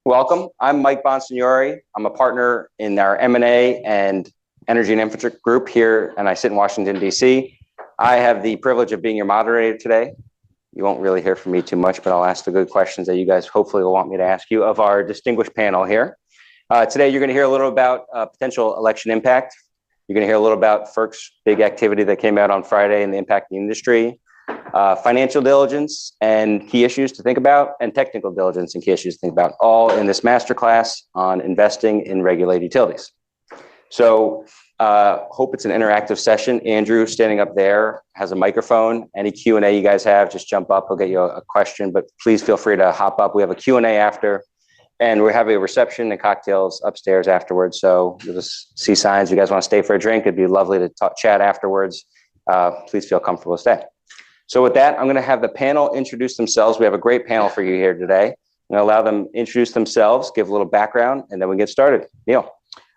Welcome. I'm Mike Bonsignori. I'm a partner in our M&A and Energy and Infrastructure group here, and I sit in Washington, D.C. I have the privilege of being your moderator today. You won't really hear from me too much, but I'll ask the good questions that you guys hopefully will want me to ask you of our distinguished panel here. Today, you're going to hear a little about potential election impact. You're going to hear a little about FERC's big activity that came out on Friday and the impact of the industry. Financial diligence and key issues to think about, and technical diligence and key issues to think about, all in this masterclass on investing in regulated utilities. So hope it's an interactive session. Andrew, standing up there, has a microphone. Any Q&A you guys have, just jump up. He'll get you a question, but please feel free to hop up. We have a Q&A after, and we have a reception and cocktails upstairs afterwards. So you'll just see signs. If you guys want to stay for a drink, it'd be lovely to chat afterwards. Please feel comfortable to stay. So with that, I'm going to have the panel introduce themselves. We have a great panel for you here today. I'm going to allow them introduce themselves, give a little background, and then we get started. Neil.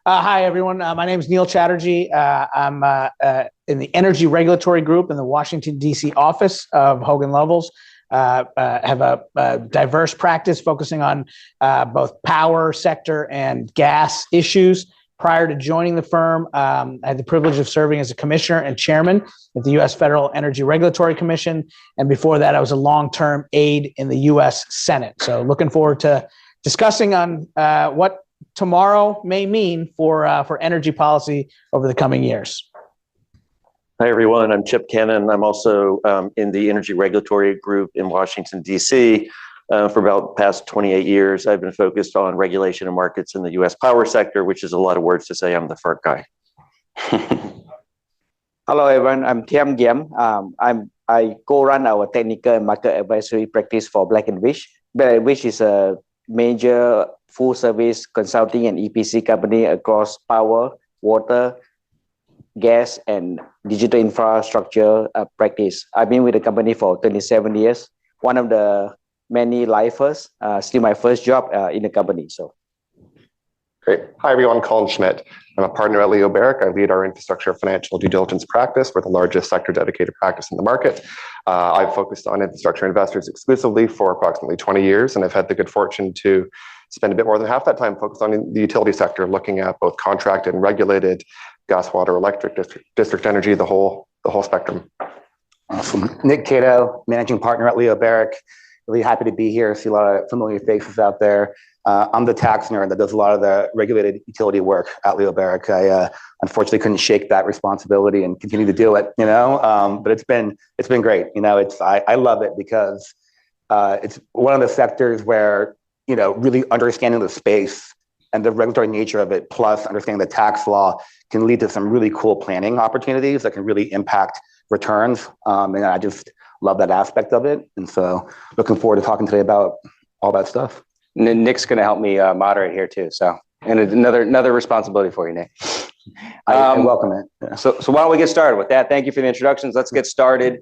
Hi, everyone. My name is Neil Chatterjee. I'm in the Energy Regulatory Group in the Washington, D.C. office of Hogan Lovells. Have a diverse practice focusing on both power sector and gas issues. Prior to joining the firm, I had the privilege of serving as a commissioner and chairman at the U.S. Federal Energy Regulatory Commission. And before that, I was a long-term aide in the U.S. Senate. So looking forward to discussing on what tomorrow may mean for energy policy over the coming years. Hi, everyone. I'm Chip Cannon. I'm also in the Energy Regulatory Group in Washington, D.C. For about the past 28 years. I've been focused on regulation and markets in the U.S. power sector, which is a lot of words to say I'm the FERC guy. Hello, everyone. I'm Thiam Giem. I co-run our technical and market advisory practice for Black & Veatch. Black & Veatch is a major full-service consulting and EPC company across power, water, gas, and digital infrastructure practice. I've been with the company for 27 years. One of the many lifers, still my first job in the company. So, great. Hi, everyone. Colin Schmidt. I'm a partner at Leo Barrick. I lead our infrastructure financial due diligence practice. We're the largest sector dedicated practice in the market. I've focused on infrastructure investors exclusively for approximately 20 years, and I've had the good fortune to spend a bit more than half that time focused on the utility sector, looking at both contracted and regulated gas, water, electric, district energy, the whole spectrum. Awesome. Nick Cato, managing partner at Leo Barrick. Really happy to be here. See a lot of familiar faces out there. I'm the tax nerd that does a lot of the regulated utility work at Leo Barrick. I unfortunately couldn't shake that responsibility and continue to do it, but it's been great. I love it because it's one of the sectors where, really understanding the space and the regulatory nature of it, plus understanding the tax law, can lead to some really cool planning opportunities that can really impact returns. And I just love that aspect of it. And so looking forward to talking today about all that stuff. Nick's going to help me moderate here too. So, and another responsibility for you, Nick. I welcome it. Yeah. So why don't we get started with that? Thank you for the introductions. Let's get started.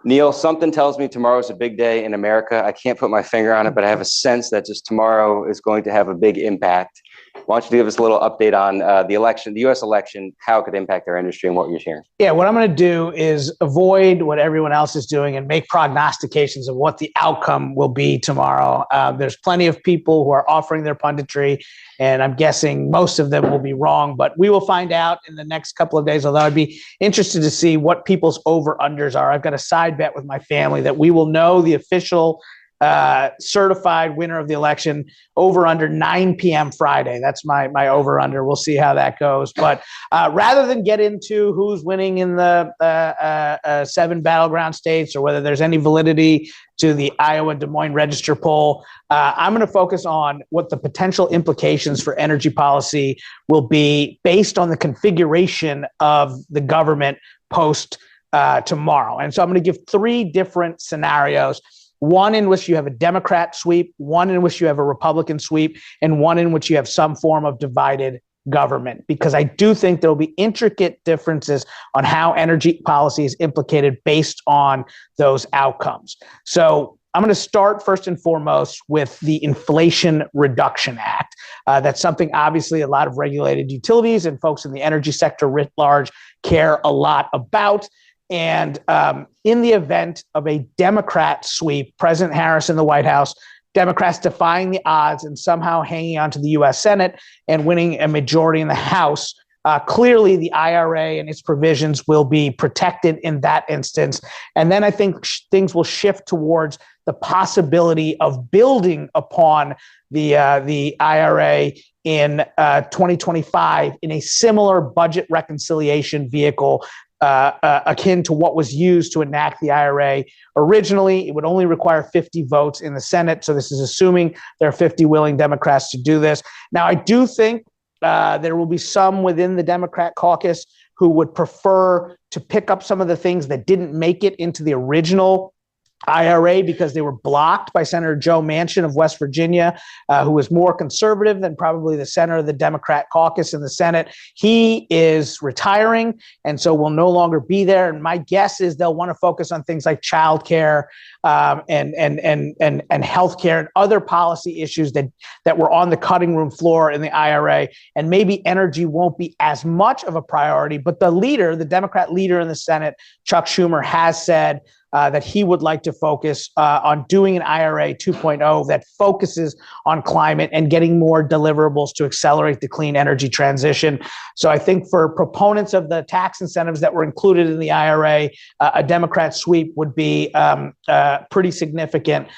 Neil, something tells me tomorrow is a big day in America. I can't put my finger on it, but I have a sense that just tomorrow is going to have a big impact. Why don't you give us a little update on the election, the U.S. election, how it could impact our industry and what you're hearing? Yeah, what I'm going to do is avoid what everyone else is doing and make prognostications of what the outcome will be tomorrow. There's plenty of people who are offering their punditry, and I'm guessing most of them will be wrong, but we will find out in the next couple of days, although I'd be interested to see what people's over-unders are. I've got a side bet with my family that we will know the official certified winner of the election over under 9 p.m. Friday. That's my over under. We'll see how that goes. But rather than get into who's winning in the 7 battleground states or whether there's any validity to the Iowa Des Moines Register poll, I'm going to focus on what the potential implications for energy policy will be based on the configuration of the government post tomorrow. And so I'm going to give 3 different scenarios. One in which you have a Democrat sweep, one in which you have a Republican sweep, and one in which you have some form of divided government. Because I do think there will be intricate differences on how energy policy is implicated based on those outcomes. So I'm going to start first and foremost with the Inflation Reduction Act. That's something obviously a lot of regulated utilities and folks in the energy sector writ large care a lot about. And in the event of a Democrat sweep, President Harris in the White House Democrats defying the odds and somehow hanging on to the U.S. Senate and winning a majority in the House. Clearly, the IRA and its provisions will be protected in that instance. And then I think things will shift towards the possibility of building upon the IRA in 2025 in a similar budget reconciliation vehicle akin to what was used to enact the IRA originally. It would only require 50 votes in the Senate. So this is assuming there are 50 willing Democrats to do this. Now, I do think there will be some within the Democrat caucus who would prefer to pick up some of the things that didn't make it into the original IRA because they were blocked by Senator Joe Manchin of West Virginia, who was more conservative than probably the center of the Democrat caucus in the Senate. He is retiring, and so will no longer be there. And my guess is they'll want to focus on things like childcare and healthcare and other policy issues that were on the cutting room floor in the IRA. And maybe energy won't be as much of a priority, but the Democrat leader in the Senate, Chuck Schumer, has said that he would like to focus on doing an IRA 2.0 that focuses on climate and getting more deliverables to accelerate the clean energy transition. So I think for proponents of the tax incentives that were included in the IRA, a Democrat sweep would be pretty significant.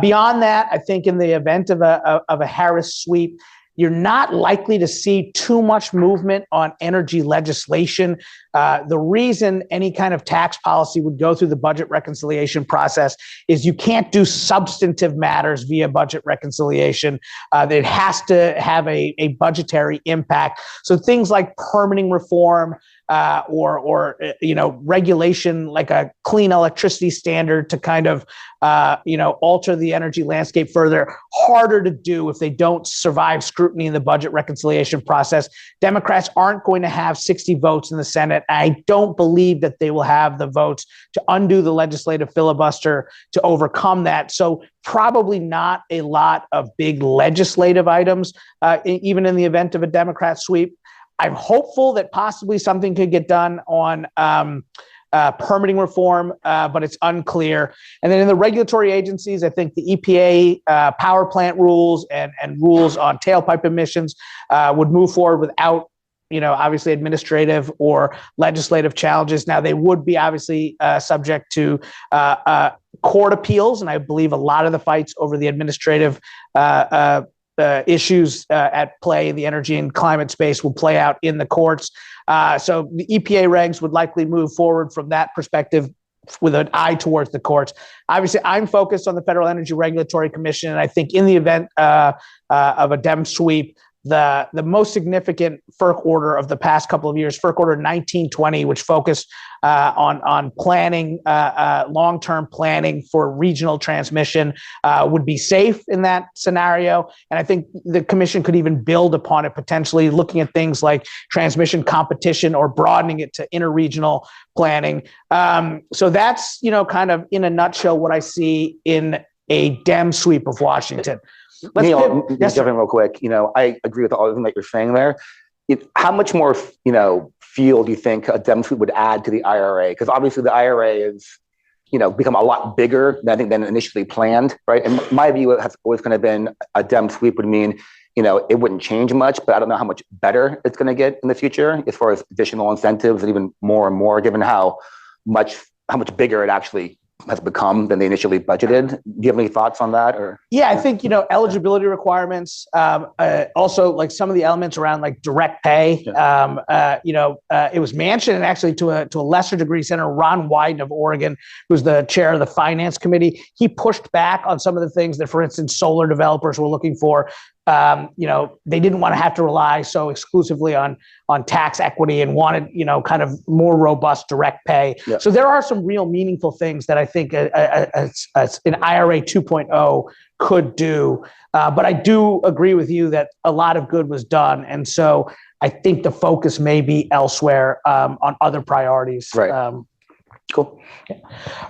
Beyond that, I think in the event of a Harris sweep, you're not likely to see too much movement on energy legislation. The reason any kind of tax policy would go through the budget reconciliation process is you can't do substantive matters via budget reconciliation. It has to have a budgetary impact. So things like permitting reform, or regulation like a clean electricity standard to kind of alter the energy landscape further, harder to do if they don't survive scrutiny in the budget reconciliation process. Democrats aren't going to have 60 votes in the Senate. I don't believe that they will have the votes to undo the legislative filibuster to overcome that. So probably not a lot of big legislative items, even in the event of a Democrat sweep. I'm hopeful that possibly something could get done on permitting reform, but it's unclear. And then in the regulatory agencies, I think the EPA power plant rules and rules on tailpipe emissions would move forward without, obviously administrative or legislative challenges. Now, they would be obviously subject to court appeals, and I believe a lot of the fights over the administrative issues at play in the energy and climate space will play out in the courts. So the EPA regs would likely move forward from that perspective with an eye towards the courts. Obviously, I'm focused on the Federal Energy Regulatory Commission, and I think in the event of a Dem sweep, the most significant FERC order of the past couple of years, FERC Order 1920, which focused on planning, long-term planning for regional transmission, would be safe in that scenario. And I think the commission could even build upon it, potentially looking at things like transmission competition or broadening it to interregional planning. So that's, kind of in a nutshell what I see in a Dem sweep of Washington. Neil, jump in real quick. I agree with everything that you're saying there. How much more, fuel do you think a Dem sweep would add to the IRA? Because obviously the IRA is, become a lot bigger than initially planned, right? And my view has always kind of been a Dem sweep would mean, it wouldn't change much, but I don't know how much better it's going to get in the future as far as additional incentives and even more and more, given how much bigger it actually has become than they initially budgeted. Do you have any thoughts on that? Or yeah, I think eligibility requirements, also like some of the elements around like direct pay. Yeah. It was Manchin and actually to a lesser degree, Senator Ron Wyden of Oregon, who's the chair of the Finance Committee. He pushed back on some of the things that, for instance, solar developers were looking for. They didn't want to have to rely so exclusively on tax equity and wanted, kind of more robust direct pay. Yeah. So there are some real meaningful things that I think an IRA 2.0 could do. But I do agree with you that a lot of good was done. And so I think the focus may be elsewhere on other priorities. Right. Cool. Okay.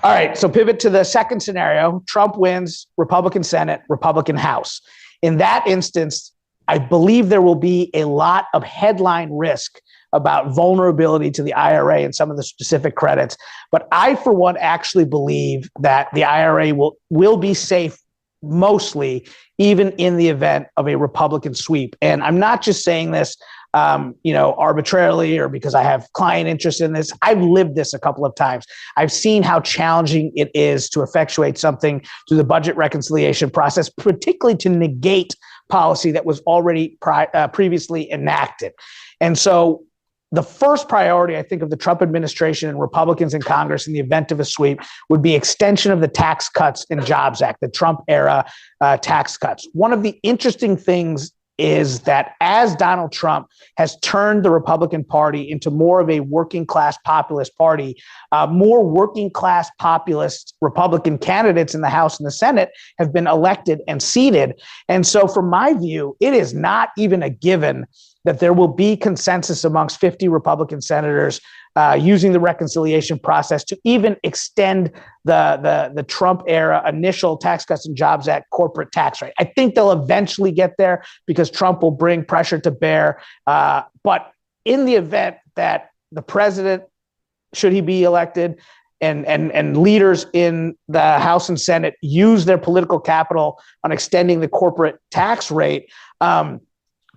All right. So pivot to the second scenario. Trump wins, Republican Senate, Republican House. In that instance, I believe there will be a lot of headline risk about vulnerability to the IRA and some of the specific credits. But I, for one, actually believe that the IRA will be safe mostly, even in the event of a Republican sweep. And I'm not just saying this, arbitrarily or because I have client interest in this. I've lived this a couple of times. I've seen how challenging it is to effectuate something through the budget reconciliation process, particularly to negate policy that was already previously enacted. And so the first priority, I think, of the Trump administration and Republicans in Congress in the event of a sweep would be extension of the Tax Cuts and Jobs Act, the Trump era tax cuts. One of the interesting things is that as Donald Trump has turned the Republican Party into more of a working class populist party, more working class populist Republican candidates in the House and the Senate have been elected and seated. And so from my view, it is not even a given that there will be consensus amongst 50 Republican senators using the reconciliation process to even extend the Trump era initial Tax Cuts and Jobs Act corporate tax rate. I think they'll eventually get there because Trump will bring pressure to bear. But in the event that the president, should he be elected, and leaders in the House and Senate use their political capital on extending the corporate tax rate,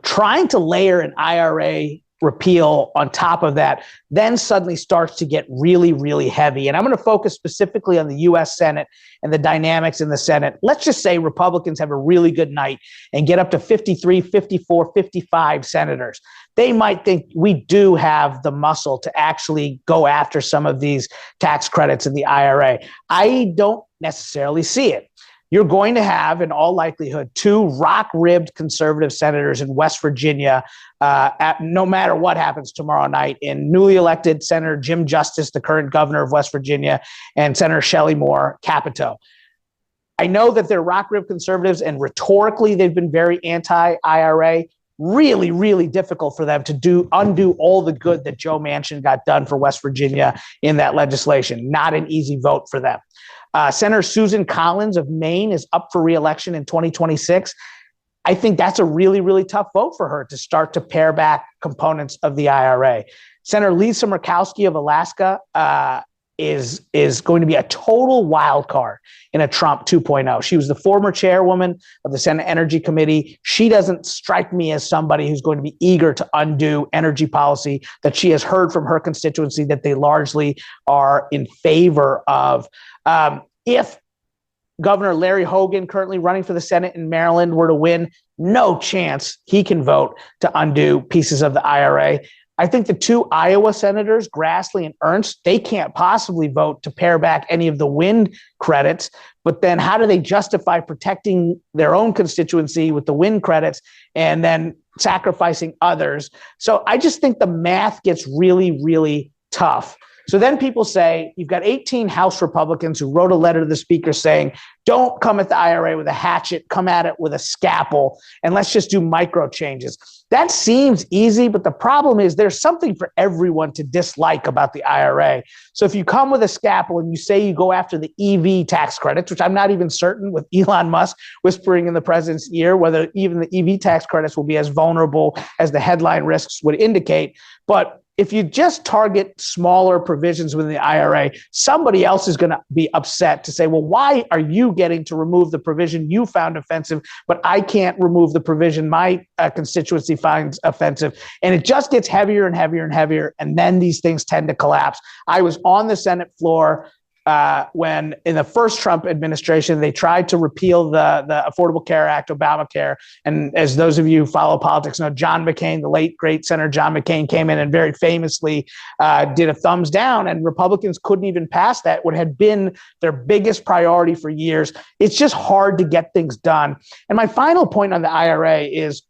trying to layer an IRA repeal on top of that then suddenly starts to get really, really heavy. And I'm going to focus specifically on the U.S. Senate and the dynamics in the Senate. Let's just say Republicans have a really good night and get up to 53, 54, 55 senators. They might think we do have the muscle to actually go after some of these tax credits in the IRA. I don't necessarily see it. You're going to have, in all likelihood, two rock-ribbed conservative senators in West Virginia, no matter what happens tomorrow night, in newly elected Senator Jim Justice, the current governor of West Virginia, and Senator Shelley Moore Capito. I know that they're rock-ribbed conservatives, and rhetorically they've been very anti-IRA. Really, really difficult for them to undo all the good that Joe Manchin got done for West Virginia in that legislation. Not an easy vote for them. Senator Susan Collins of Maine is up for re-election in 2026. I think that's a really, really tough vote for her to start to pare back components of the IRA. Senator Lisa Murkowski of Alaska is going to be a total wild card in a Trump 2.0. She was the former chairwoman of the Senate Energy Committee. She doesn't strike me as somebody who's going to be eager to undo energy policy that she has heard from her constituency that they largely are in favor of. If Governor Larry Hogan, currently running for the Senate in Maryland, were to win, no chance he can vote to undo pieces of the IRA. I think the two Iowa senators, Grassley and Ernst, they can't possibly vote to pare back any of the wind credits. But then how do they justify protecting their own constituency with the wind credits and then sacrificing others? So I just think the math gets really, really tough. So then people say, you've got 18 House Republicans who wrote a letter to the speaker saying, don't come at the IRA with a hatchet, come at it with a scalpel, and let's just do micro changes. That seems easy, but the problem is there's something for everyone to dislike about the IRA. So if you come with a scalpel and you say you go after the EV tax credits, which I'm not even certain with Elon Musk whispering in the president's ear, whether even the EV tax credits will be as vulnerable as the headline risks would indicate. But if you just target smaller provisions within the IRA, somebody else is going to be upset to say, well, why are you getting to remove the provision you found offensive, but I can't remove the provision my constituency finds offensive? And it just gets heavier and heavier and heavier, and then these things tend to collapse. I was on the Senate floor when in the first Trump administration, they tried to repeal the Affordable Care Act, Obamacare. And as those of you who follow politics know, John McCain, the late, great Senator John McCain, came in and very famously did a thumbs down, and Republicans couldn't even pass that, what had been their biggest priority for years. It's just hard to get things done. And my final point on the IRA is,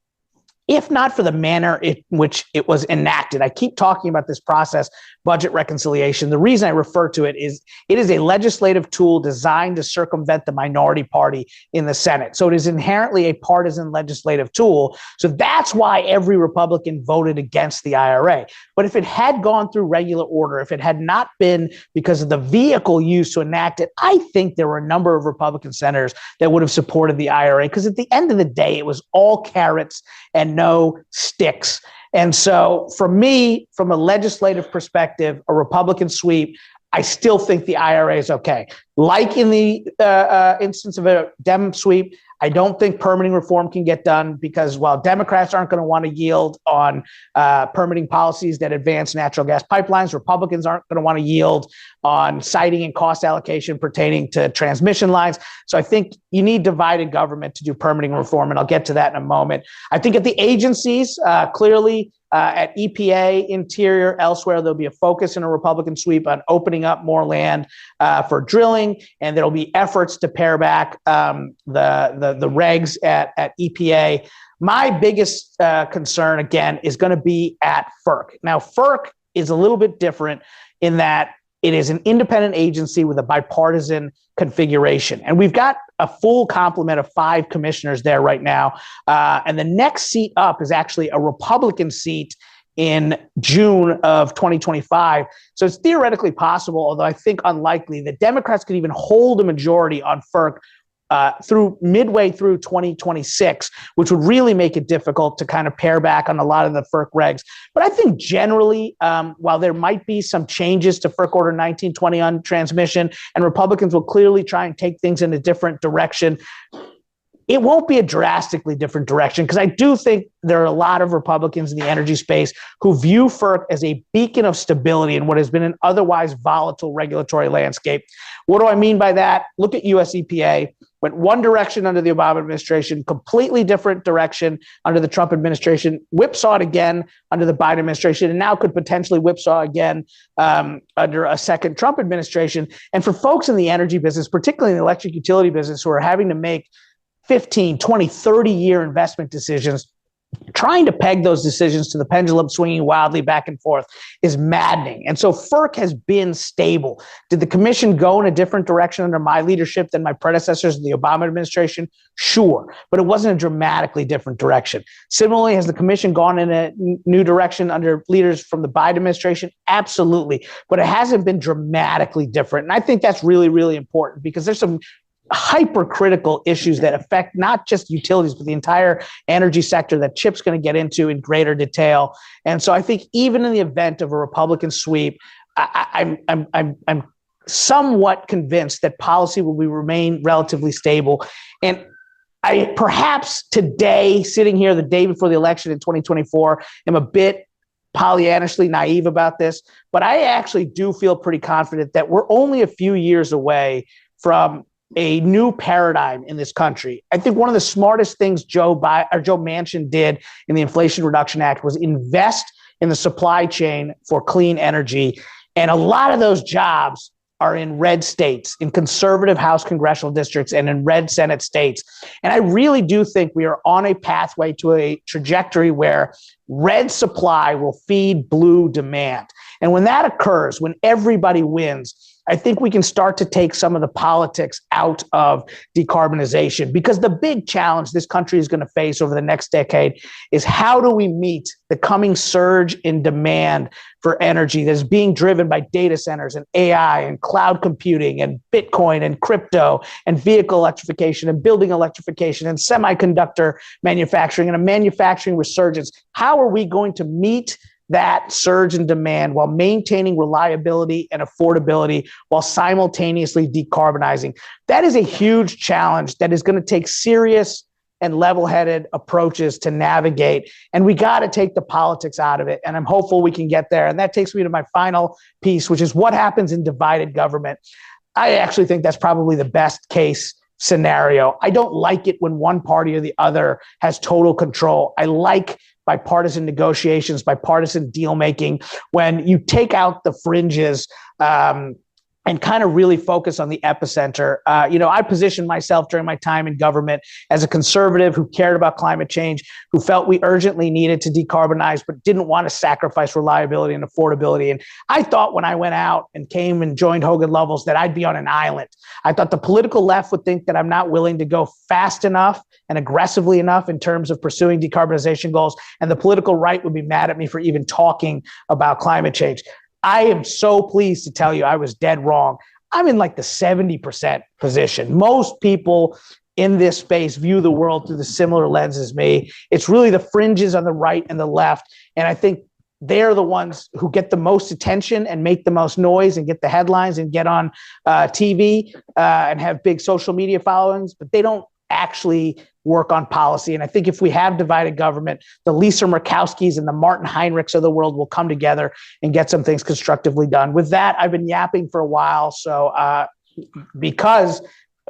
if not for the manner in which it was enacted, I keep talking about this process, budget reconciliation. The reason I refer to it is a legislative tool designed to circumvent the minority party in the Senate. So it is inherently a partisan legislative tool. So that's why every Republican voted against the IRA. But if it had gone through regular order, if it had not been because of the vehicle used to enact it, I think there were a number of Republican senators that would have supported the IRA, because at the end of the day, it was all carrots and no sticks. And so for me, from a legislative perspective, a Republican sweep, I still think the IRA is okay. Like in the instance of a Dem sweep, I don't think permitting reform can get done because while Democrats aren't going to want to yield on permitting policies that advance natural gas pipelines, Republicans aren't going to want to yield on siting and cost allocation pertaining to transmission lines. So I think you need divided government to do permitting reform, and I'll get to that in a moment. I think at the agencies, clearly, at EPA, Interior, elsewhere, there'll be a focus in a Republican sweep on opening up more land for drilling, and there'll be efforts to pare back the regs at EPA. My biggest concern, again, is going to be at FERC. Now, FERC is a little bit different in that it is an independent agency with a bipartisan configuration. And we've got a full complement of 5 commissioners there right now. And the next seat up is actually a Republican seat in June of 2025. So it's theoretically possible, although I think unlikely, that Democrats could even hold a majority on FERC through midway through 2026, which would really make it difficult to kind of pare back on a lot of the FERC regs. But I think generally, while there might be some changes to FERC Order 1920 on transmission, and Republicans will clearly try and take things in a different direction, it won't be a drastically different direction, because I do think there are a lot of Republicans in the energy space who view FERC as a beacon of stability in what has been an otherwise volatile regulatory landscape. What do I mean by that? Look at US EPA. Went one direction under the Obama administration, completely different direction under the Trump administration, whipsawed again under the Biden administration, and now could potentially whipsaw again under a second Trump administration. And for folks in the energy business, particularly in the electric utility business, who are having to make 15, 20, 30-year investment decisions, trying to peg those decisions to the pendulum swinging wildly back and forth is maddening. And so FERC has been stable. Did the commission go in a different direction under my leadership than my predecessors in the Obama administration? Sure, but it wasn't a dramatically different direction. Similarly, has the commission gone in a new direction under leaders from the Biden administration? Absolutely, but it hasn't been dramatically different. And I think that's really, really important, because there's some hypercritical issues that affect not just utilities, but the entire energy sector that Chip's going to get into in greater detail. And so I think even in the event of a Republican sweep, I'm somewhat convinced that policy will remain relatively stable. And I perhaps today, sitting here the day before the election in 2024, am a bit Pollyannishly naive about this, but I actually do feel pretty confident that we're only a few years away from a new paradigm in this country. I think one of the smartest things Joe Manchin did in the Inflation Reduction Act was invest in the supply chain for clean energy. And a lot of those jobs are in red states, in conservative House congressional districts, and in red Senate states. And I really do think we are on a pathway to a trajectory where red supply will feed blue demand. And when that occurs, when everybody wins, I think we can start to take some of the politics out of decarbonization, because the big challenge this country is going to face over the next decade is how do we meet the coming surge in demand for energy that is being driven by data centers and AI and cloud computing and Bitcoin and crypto and vehicle electrification and building electrification and semiconductor manufacturing and a manufacturing resurgence. How are we going to meet that surge in demand while maintaining reliability and affordability while simultaneously decarbonizing? That is a huge challenge that is going to take serious and level-headed approaches to navigate. And we got to take the politics out of it. And I'm hopeful we can get there. And that takes me to my final piece, which is what happens in divided government. I actually think that's probably the best case scenario. I don't like it when one party or the other has total control. I like bipartisan negotiations, bipartisan deal making, when you take out the fringes and kind of really focus on the epicenter. I positioned myself during my time in government as a conservative who cared about climate change, who felt we urgently needed to decarbonize, but didn't want to sacrifice reliability and affordability. And I thought when I went out and came and joined Hogan Lovells that I'd be on an island. I thought the political left would think that I'm not willing to go fast enough and aggressively enough in terms of pursuing decarbonization goals. And the political right would be mad at me for even talking about climate change. I am so pleased to tell you I was dead wrong. I'm in like the 70% position. Most people in this space view the world through the similar lens as me. It's really the fringes on the right and the left. And I think they're the ones who get the most attention and make the most noise and get the headlines and get on TV and have big social media followings, but they don't actually work on policy. And I think if we have divided government, the Lisa Murkowskis and the Martin Heinrichs of the world will come together and get some things constructively done. With that, I've been yapping for a while. So because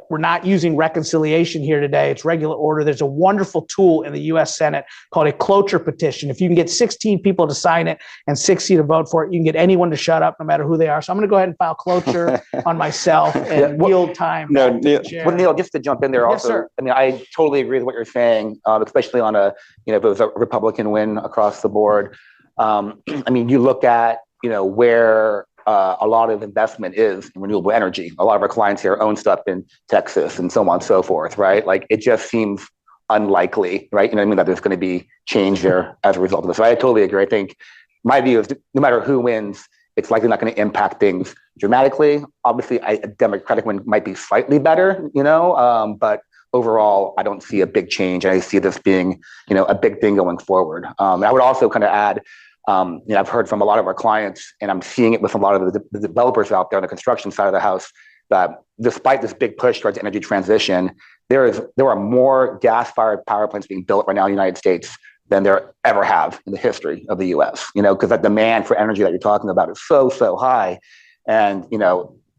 we're not using reconciliation here today, it's regular order. There's a wonderful tool in the US Senate called a cloture petition. If you can get 16 people to sign it and 60 to vote for it, you can get anyone to shut up no matter who they are. So I'm going to go ahead and file cloture on myself and yield time. No, Neil, Well, Neil, just to jump in there Yes, also, sir. I mean, I totally agree with what you're saying, especially on if it was a Republican win across the board. I mean, you look at, where a lot of investment is in renewable energy. A lot of our clients here own stuff in Texas and so on and so forth, right? Like it just seems unlikely, right? That there's going to be change there as a result of this. So I totally agree. I think my view is no matter who wins, it's likely not going to impact things dramatically. Obviously, a Democratic win might be slightly better, but overall, I don't see a big change. I see this being, a big thing going forward. I would also kind of add, I've heard from a lot of our clients, and I'm seeing it with a lot of the developers out there on the construction side of the house, that despite this big push towards energy transition, there are more gas-fired power plants being built right now in the United States than there ever have in the history of the U.S. Because that demand for energy that you're talking about is so high, and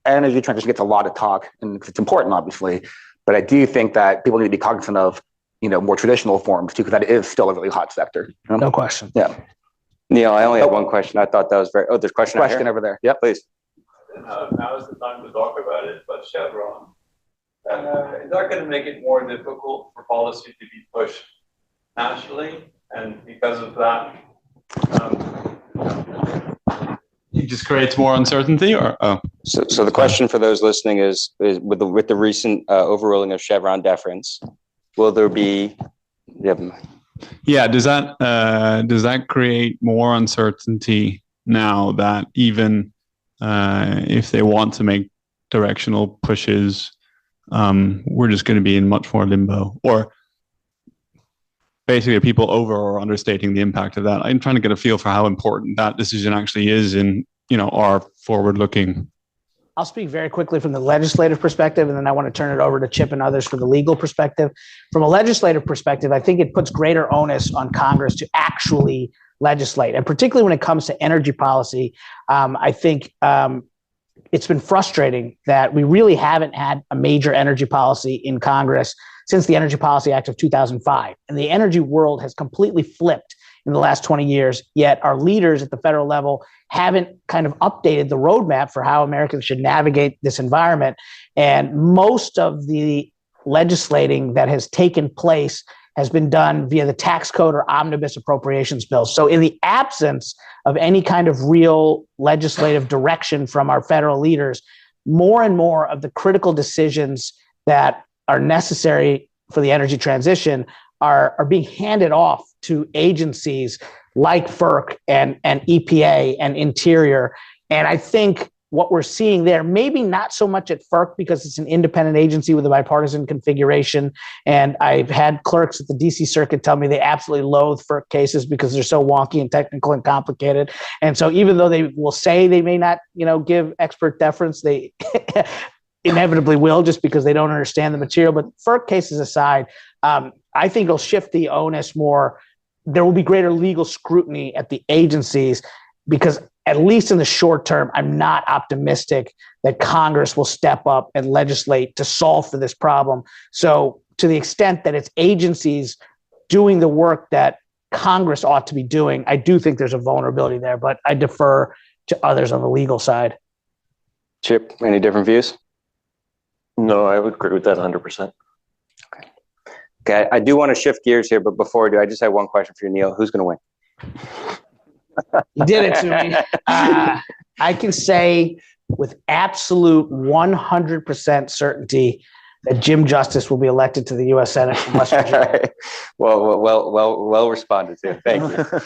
energy transition gets a lot of talk, and it's important, obviously, but I do think that people need to be cognizant of more traditional forms too, because that is still a really hot sector. No question. Yeah. Neil, I only had one question. I thought that was very. Oh, there's a question Over there. Yep, please. Now is the time to talk about it, but Chevron, is that going to make it more difficult for policy to be pushed nationally? And because of that, it just creates more uncertainty, or So the question for those listening is with the recent overruling of Chevron deference, will there be? yeah, does that create more uncertainty now that even if they want to make directional pushes, we're just going to be in much more limbo, or basically are people over or understating the impact of that? I'm trying to get a feel for how important that decision actually is in our forward-looking. I'll speak very quickly from the legislative perspective, and then I want to turn it over to Chip and others for the legal perspective. From a legislative perspective, I think it puts greater onus on Congress to actually legislate, and particularly when it comes to energy policy. I think it's been frustrating that we really haven't had a major energy policy in Congress since the Energy Policy Act of 2005. And the energy world has completely flipped in the last 20 years, yet our leaders at the federal level haven't kind of updated the roadmap for how Americans should navigate this environment. And most of the legislating that has taken place has been done via the tax code or omnibus appropriations bills. So in the absence of any kind of real legislative direction from our federal leaders, more and more of the critical decisions that are necessary for the energy transition are being handed off to agencies like FERC and EPA and Interior. And I think what we're seeing there, maybe not so much at FERC because it's an independent agency with a bipartisan configuration. And I've had clerks at the DC Circuit tell me they absolutely loathe FERC cases because they're so wonky and technical and complicated. And so even though they will say they may not, give expert deference, they inevitably will just because they don't understand the material. But FERC cases aside, I think it'll shift the onus more. There will be greater legal scrutiny at the agencies because at least in the short term, I'm not optimistic that Congress will step up and legislate to solve for this problem. So to the extent that it's agencies doing the work that Congress ought to be doing, I do think there's a vulnerability there, but I defer to others on the legal side. Chip, any different views? No, I would agree with that 100%. Okay, I do want to shift gears here, but before I do, I just have one question for you, Neil. Who's going to win? You did it to me. I can say with absolute 100% certainty that Jim Justice will be elected to the U.S. Senate from West Virginia. Well responded to. Thank you.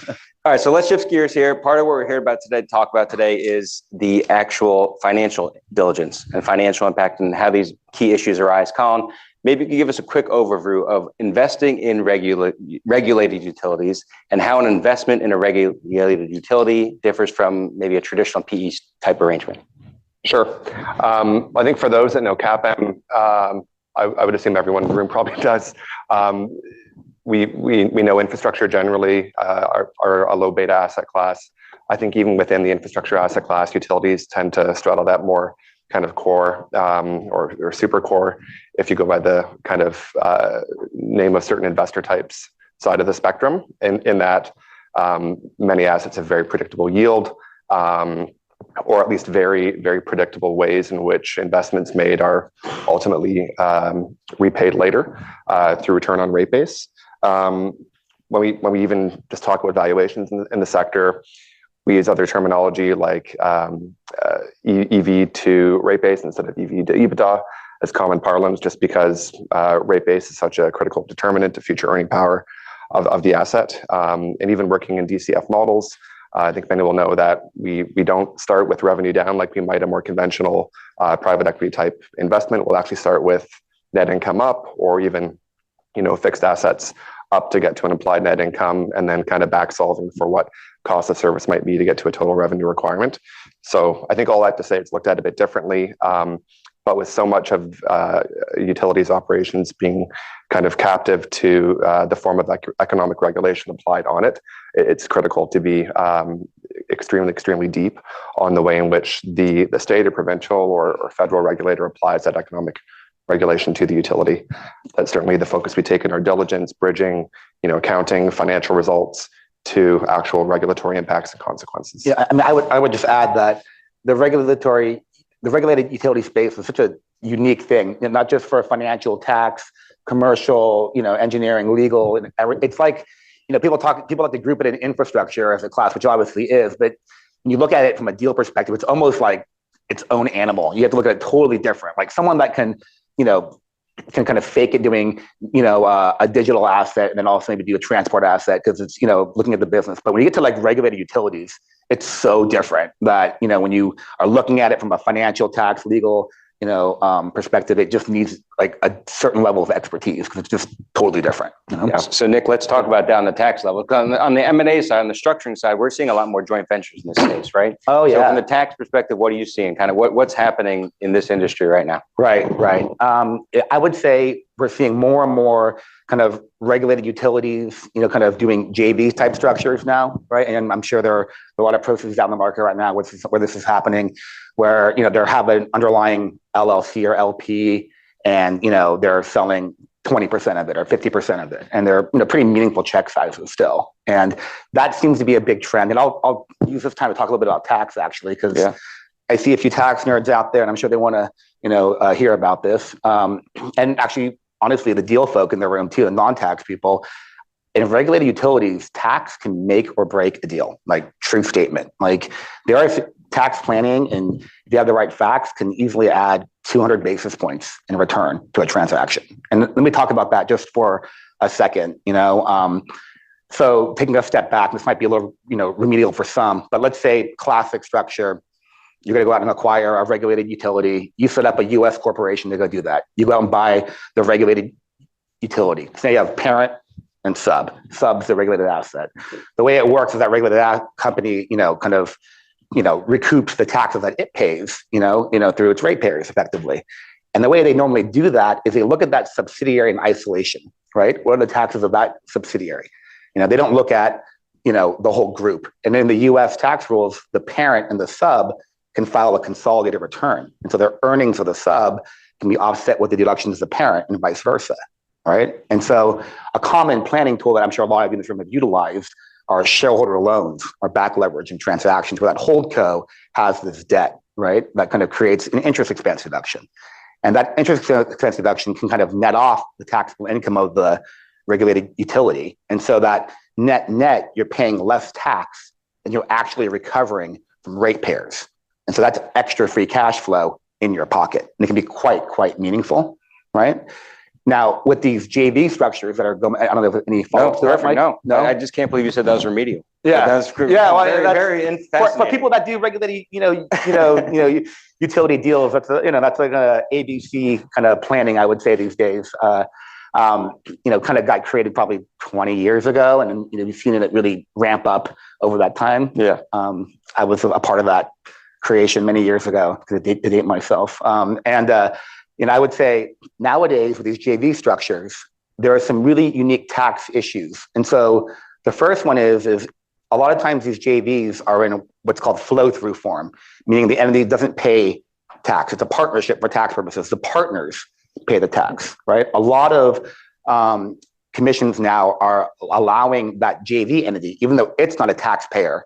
All right, so let's shift gears here. Part of what we're here about today, to talk about today, is the actual financial diligence and financial impact and how these key issues arise. Colin, maybe you could give us a quick overview of investing in regulated utilities and how an investment in a regulated utility differs from maybe a traditional PE type arrangement. Sure. I think for those that know CAPM, I would assume everyone in the room probably does. We know infrastructure generally are a low beta asset class. I think even within the infrastructure asset class, utilities tend to straddle that more kind of core or super core, if you go by the kind of name of certain investor types side of the spectrum, in that many assets have very predictable yield, or at least very, very predictable ways in which investments made are ultimately repaid later through return on rate base. When we even just talk about valuations in the sector, we use other terminology like EV to rate base instead of EV to EBITDA as common parlance, just because rate base is such a critical determinant to future earning power of the asset. And even working in DCF models, I think many will know that we don't start with revenue down like we might a more conventional private equity type investment. We'll actually start with net income up, or even fixed assets up to get to an implied net income, and then kind of back solving for what cost of service might be to get to a total revenue requirement. So I think all I have to say, it's looked at a bit differently. But with so much of utilities operations being kind of captive to the form of economic regulation applied on it, it's critical to be extremely, extremely deep on the way in which the state or provincial or federal regulator applies that economic regulation to the utility. That's certainly the focus we take in our diligence, bridging, accounting, financial results to actual regulatory impacts and consequences. Yeah, I mean, I would just add that the regulated utility space is such a unique thing, not just for financial, tax, commercial, engineering, legal, and it's like, people like to group it in infrastructure as a class, which obviously is, but when you look at it from a deal perspective, it's almost like its own animal. You have to look at it totally different. Like someone that can kind of fake it doing, a digital asset and then also maybe do a transport asset because it's, looking at the business. But when you get to like regulated utilities, it's so different that, when you are looking at it from a financial, tax, legal, perspective, it just needs like a certain level of expertise because it's just totally different. Yeah. So Nick, let's talk about down the tax level. On the M&A side, on the structuring side, we're seeing a lot more joint ventures in this space, right? Oh yeah. So from the tax perspective, what are you seeing? Kind of what's happening in this industry right now? Right. I would say we're seeing more and more kind of regulated utilities, kind of doing JV type structures now, right? And I'm sure there are a lot of processes out in the market right now where this is happening, where they have an underlying LLC or LP, and they're selling 20% of it or 50% of it, and they're pretty meaningful check sizes still. And that seems to be a big trend. And I'll use this time to talk a little bit about tax actually, because I see a few tax nerds out there, and I'm sure they want to hear about this. And actually, honestly, the deal folk in the room too, and non-tax people. In regulated utilities, tax can make or break a deal, like true statement. Like there are tax planning, and if you have the right facts, can easily add 200 basis points in return to a transaction. And let me talk about that just for a second. So taking a step back, this might be a little remedial for some, but let's say classic structure. You're going to go out and acquire a regulated utility. You set up a U.S. corporation to go do that. You go out and buy the regulated utility. Say you have parent and sub. Sub's the regulated asset. The way it works is that regulated company, recoups the taxes that it pays, through its ratepayers effectively. And the way they normally do that is they look at that subsidiary in isolation, right? What are the taxes of that subsidiary? They don't look at, the whole group. And in the U.S. tax rules, the parent and the sub can file a consolidated return. And so their earnings of the sub can be offset with the deductions of the parent and vice versa, right? And so a common planning tool that I'm sure a lot of you in this room have utilized are shareholder loans or back leverage in transactions where that holdco has this debt, right? That kind of creates an interest expense deduction. And that interest expense deduction can kind of net off the taxable income of the regulated utility. And so that net, you're paying less tax than you're actually recovering from ratepayers. And so that's extra free cash flow in your pocket. And it can be quite meaningful, right? Now, with these JV structures that are going, I don't know if any No, follow-ups to that, perfect. Mike? No, I just can't believe you said that was remedial. Yeah. That's Yeah, well, very, that's- very For fascinating. people that do regulated, utility deals, that's like a ABC kind of planning, I would say these days. Kind of got created probably 20 years ago, and you've seen it really ramp up over that time. Yeah. I was a part of that creation many years ago to date myself. I would say nowadays with these JV structures, there are some really unique tax issues. And so the first one is a lot of times these JVs are in what's called flow-through form, meaning the entity doesn't pay tax. It's a partnership for tax purposes. The partners pay the tax, right? A lot of commissions now are allowing that JV entity, even though it's not a taxpayer,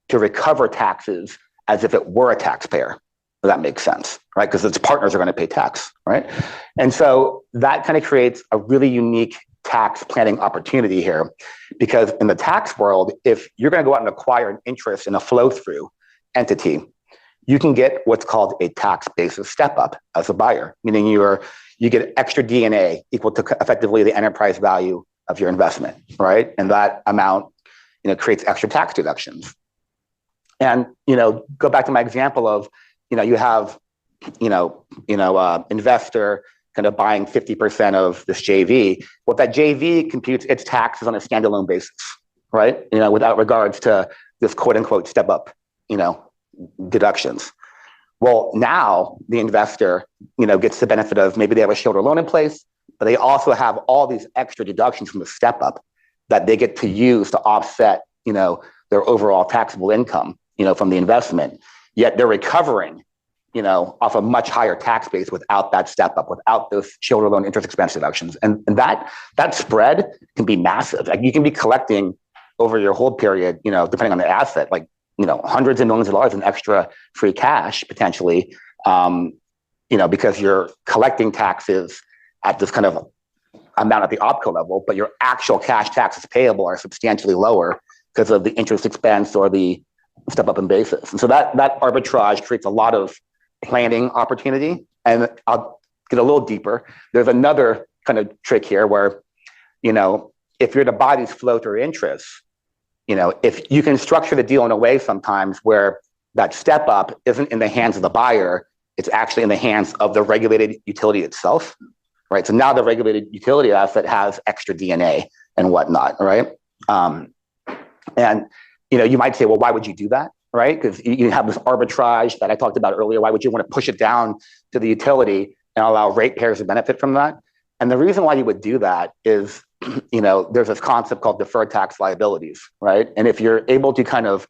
to recover taxes as if it were a taxpayer. If that makes sense, right? Because its partners are going to pay tax, right? And so that kind of creates a really unique tax planning opportunity here, because in the tax world, if you're going to go out and acquire an interest in a flow-through entity, you can get what's called a tax basis step up as a buyer, meaning you get extra DNA equal to effectively the enterprise value of your investment, right? And that amount, creates extra tax deductions. And go back to my example of, you have, investor kind of buying 50% of this JV. Well, that JV computes its taxes on a standalone basis, right? Without regards to this quote unquote step up, deductions. Well, now the investor, gets the benefit of maybe they have a shoulder loan in place, but they also have all these extra deductions from the step up that they get to use to offset, their overall taxable income, from the investment. Yet they're recovering, off a much higher tax base without that step up, without those shoulder loan interest expense deductions. And that spread can be massive. Like you can be collecting over your hold period, depending on the asset, like, hundreds of millions of dollars in extra free cash potentially, because you're collecting taxes at this kind of amount at the opco level, but your actual cash taxes payable are substantially lower because of the interest expense or the step up in basis. And so that arbitrage creates a lot of planning opportunity. And I'll get a little deeper. There's another kind of trick here where, if you're to buy these flow-through interests, if you can structure the deal in a way sometimes where that step up isn't in the hands of the buyer, it's actually in the hands of the regulated utility itself, right? So now the regulated utility asset has extra DNA and whatnot, right? You might say, well, why would you do that, right? Because you have this arbitrage that I talked about earlier. Why would you want to push it down to the utility and allow ratepayers to benefit from that? And the reason why you would do that is, there's this concept called deferred tax liabilities, right? And if you're able to kind of,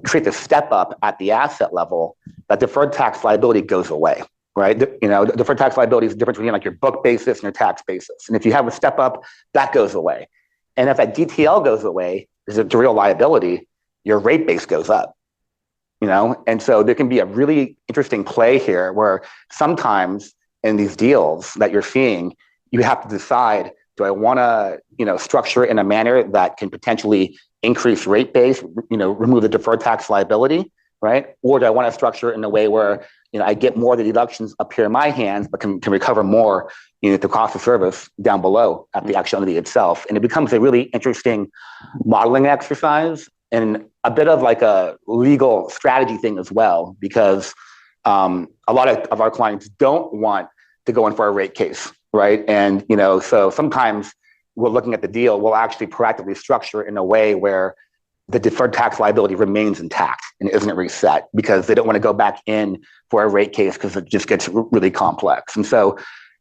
create the step up at the asset level, that deferred tax liability goes away, right? Deferred tax liability is the difference between like your book basis and your tax basis. And if you have a step up, that goes away. And if that DTL goes away, is it the real liability, your rate base goes up, And so there can be a really interesting play here where sometimes in these deals that you're seeing, you have to decide, do I want to, structure it in a manner that can potentially increase rate base, remove the deferred tax liability, right? Or do I want to structure it in a way where, I get more of the deductions up here in my hands, but can recover more, the cost of service down below at the actual entity itself. And it becomes a really interesting modeling exercise and a bit of like a legal strategy thing as well, because a lot of our clients don't want to go in for a rate case, right? And, so sometimes we're looking at the deal, we'll actually proactively structure it in a way where the deferred tax liability remains intact and isn't reset because they don't want to go back in for a rate case because it just gets really complex. And so,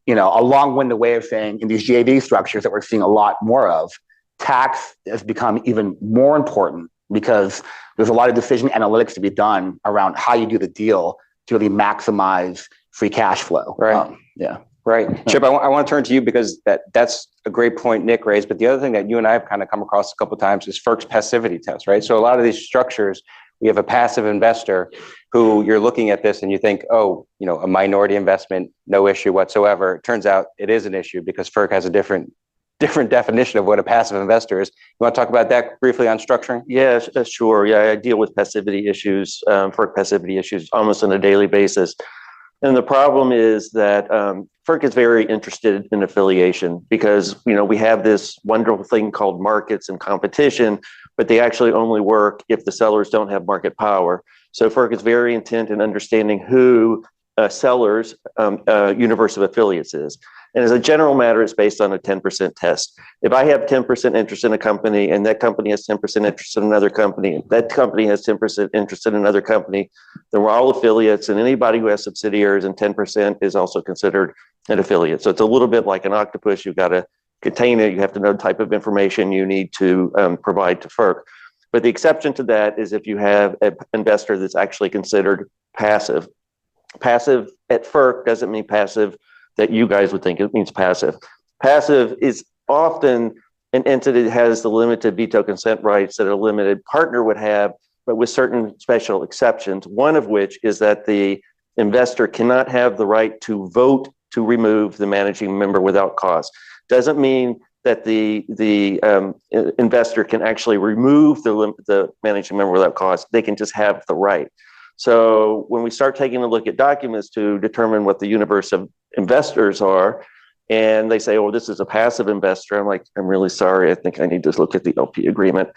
a long-winded way of saying in these JV structures that we're seeing a lot more of, tax has become even more important because there's a lot of decision analytics to be done around how you do the deal to really maximize free cash flow. Right. Yeah. Right. Chip, I want to turn to you because that's a great point Nick raised. But the other thing that you and I have kind of come across a couple of times is FERC's passivity test, right? So a lot of these structures, we have a passive investor who you're looking at this and you think, oh, a minority investment, no issue whatsoever. It turns out it is an issue because FERC has a different definition of what a passive investor is. You want to talk about that briefly on structuring? Yeah, sure. Yeah, I deal with passivity issues, FERC passivity issues almost on a daily basis. And the problem is that FERC is very interested in affiliation because, we have this wonderful thing called markets and competition, but they actually only work if the sellers don't have market power. So FERC is very intent in understanding who sellers' universe of affiliates is. And as a general matter, it's based on a 10% test. If I have 10% interest in a company and that company has 10% interest in another company, and that company has 10% interest in another company, then we're all affiliates, and anybody who has subsidiaries and 10% is also considered an affiliate. So it's a little bit like an octopus. You've got to contain it. You have to know the type of information you need to provide to FERC. But the exception to that is if you have an investor that's actually considered passive. Passive at FERC doesn't mean passive that you guys would think it means passive. Passive is often an entity that has the limited veto consent rights that a limited partner would have, but with certain special exceptions, one of which is that the investor cannot have the right to vote to remove the managing member without cause. Doesn't mean that the investor can actually remove the managing member without cause. They can just have the right. So when we start taking a look at documents to determine what the universe of investors are, and they say, oh, this is a passive investor, I'm like, I'm really sorry. I think I need to look at the LP agreement.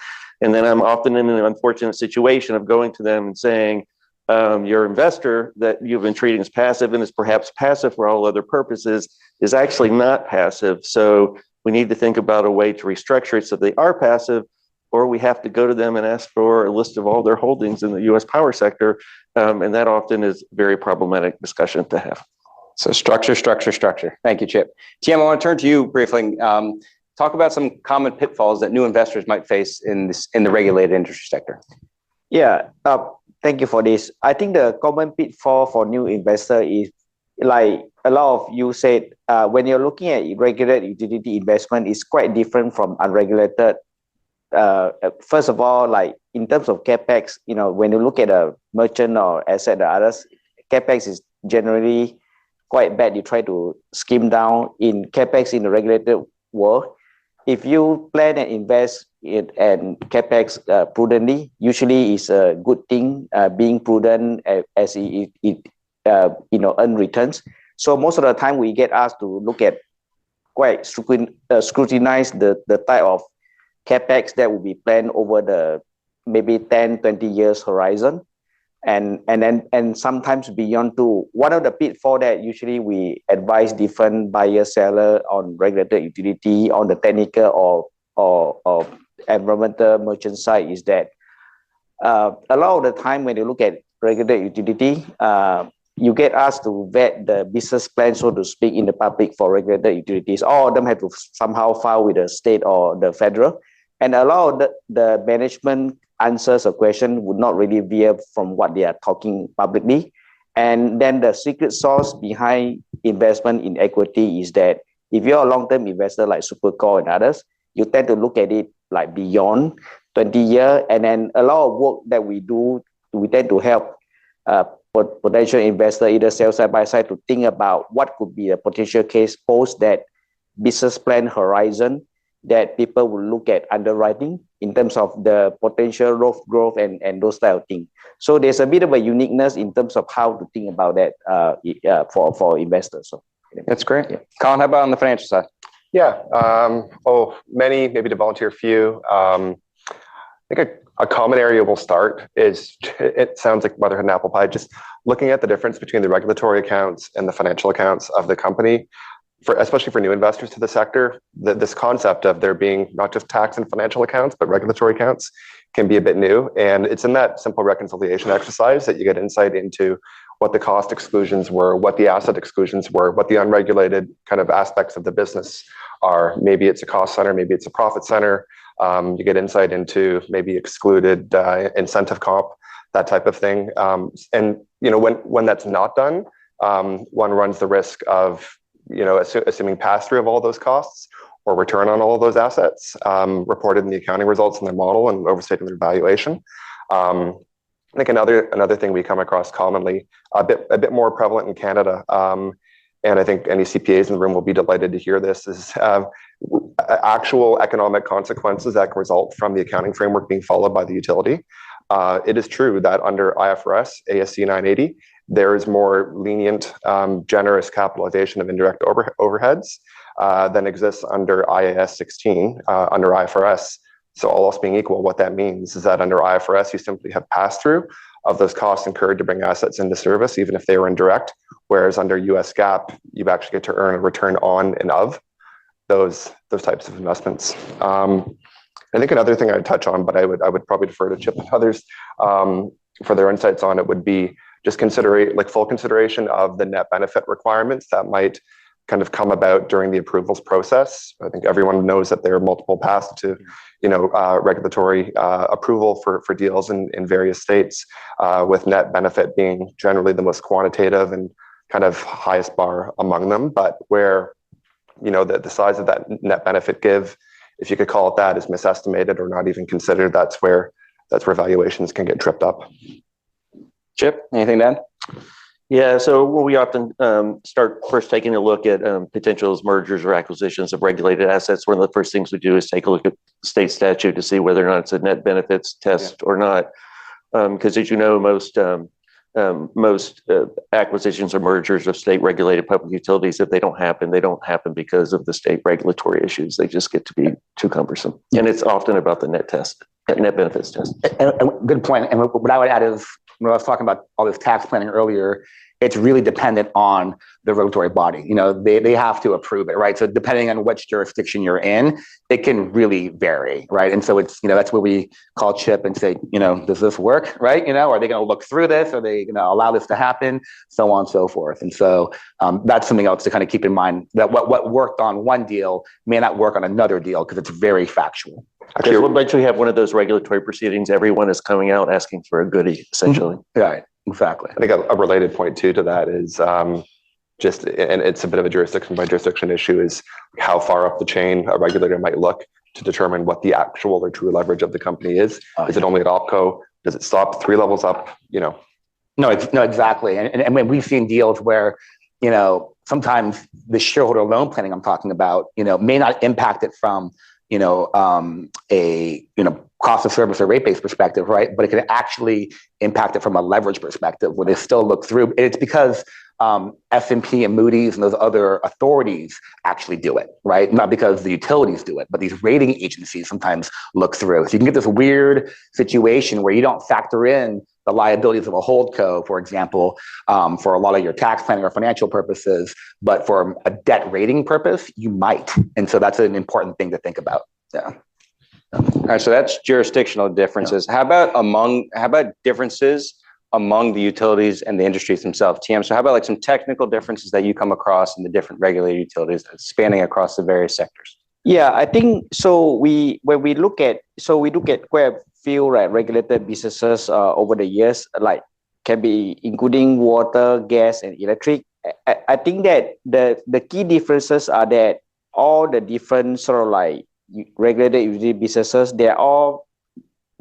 And then I'm often in an unfortunate situation of going to them and saying, your investor that you've been treating as passive and is perhaps passive for all other purposes is actually not passive. So we need to think about a way to restructure it so they are passive, or we have to go to them and ask for a list of all their holdings in the U.S. power sector. And that often is a very problematic discussion to have. So structure. Thank you, Chip. TM, I want to turn to you briefly. Talk about some common pitfalls that new investors might face in the regulated industry sector. Yeah, thank you for this. I think the common pitfall for new investor is, like a lot of you said, when you're looking at regulated utility investment, it's quite different from unregulated. First of all, like in terms of capex, when you look at a merchant or asset or others, capex is generally quite bad. You try to skim down in capex in the regulated world. If you plan and invest in and capex prudently, usually is a good thing. Being prudent as it earn returns. So most of the time we get asked to look at quite scrutinize the type of capex that will be planned over the maybe 10-20 years horizon, and sometimes beyond too. One of the pitfall that usually we advise different buyer seller on regulated utility on the technical or environmental merchant side is that a lot of the time when you look at regulated utility, you get asked to vet the business plan, so to speak, in the public for regulated utilities. All of them have to somehow file with the state or the federal. And a lot of the management answers a question would not really veer from what they are talking publicly. And then the secret sauce behind investment in equity is that if you're a long-term investor like Supercore and others, you tend to look at it like beyond 20 years. And then a lot of work that we do, we tend to help potential investor, either sell side by side, to think about what could be a potential case post that business plan horizon that people will look at underwriting in terms of the potential growth and those type of things. So there's a bit of a uniqueness in terms of how to think about that for investors. So that's great. Yeah. Colin, how about on the financial side? Yeah. Many, maybe to volunteer a few. I think a common area we'll start is, it sounds like motherhood and apple pie, just looking at the difference between the regulatory accounts and the financial accounts of the company. Especially for new investors to the sector, this concept of there being not just tax and financial accounts, but regulatory accounts can be a bit new. And it's in that simple reconciliation exercise that you get insight into what the cost exclusions were, what the asset exclusions were, what the unregulated kind of aspects of the business are. Maybe it's a cost center, maybe it's a profit center. You get insight into maybe excluded incentive comp, that type of thing. And when that's not done, one runs the risk of assuming pass-through of all those costs or return on all of those assets reported in the accounting results in their model and overstating their valuation. I think another thing we come across commonly, a bit more prevalent in Canada, and I think any CPAs in the room will be delighted to hear this, is actual economic consequences that can result from the accounting framework being followed by the utility. It is true that under IFRS, ASC 980, there is more lenient, generous capitalization of indirect overheads than exists under IAS 16, under IFRS. So all else being equal, what that means is that under IFRS, you simply have pass-through of those costs incurred to bring assets into service, even if they were indirect, whereas under US GAAP, you actually get to earn a return on and of those types of investments. I think another thing I'd touch on, but I would probably defer to Chip and others for their insights on it, would be just full consideration of the net benefit requirements that might kind of come about during the approvals process. I think everyone knows that there are multiple paths to, regulatory approval for deals in various states, with net benefit being generally the most quantitative and kind of highest bar among them. But where, the size of that net benefit give, if you could call it that, is misestimated or not even considered, that's where valuations can get tripped up. Chip, anything to add? Yeah, so we often start first taking a look at potential mergers or acquisitions of regulated assets. One of the first things we do is take a look at state statute to see whether or not it's a net benefits test or not. Because as you know, most acquisitions or mergers of state regulated public utilities, if they don't happen because of the state regulatory issues. They just get to be too cumbersome. And it's often about the net benefits test. Good point. And what I would add is, when I was talking about all this tax planning earlier, it's really dependent on the regulatory body. They have to approve it, right? So depending on which jurisdiction you're in, it can really vary, right? And so it's, that's where we call Chip and say, does this work, right? Are they going to look through this? Are they going to allow this to happen? So on and so forth. And so that's something else to kind of keep in mind, that what worked on one deal may not work on another deal, because it's very factual. Actually, once we have one of those regulatory proceedings, everyone is coming out asking for a goodie, essentially. Right, exactly. I think a related point too to that is and it's a bit of a jurisdiction by jurisdiction issue, is how far up the chain a regulator might look to determine what the actual or true leverage of the company is. Is it only at OpCo? Does it stop 3 levels up? No, exactly. And when we've seen deals where, sometimes the shareholder loan planning I'm talking about, may not impact it from a cost of service or rate base perspective, right? But it can actually impact it from a leverage perspective, where they still look through. And it's because S&P and Moody's and those other authorities actually do it, right? Not because the utilities do it, but these rating agencies sometimes look through. So you can get this weird situation where you don't factor in the liabilities of a holdco, for example, for a lot of your tax planning or financial purposes, but for a debt rating purpose, you might. And so that's an important thing to think about. Yeah. All right, so that's jurisdictional differences. Yeah. How about differences among the utilities and the industries themselves, TM? So how about some technical differences that you come across in the different regulated utilities that's spanning across the various sectors? Yeah, I think so. We look at quite a few regulated businesses over the years, like can be including water, gas, and electric. I think that the key differences are that all the different sort of regulated utility businesses, they all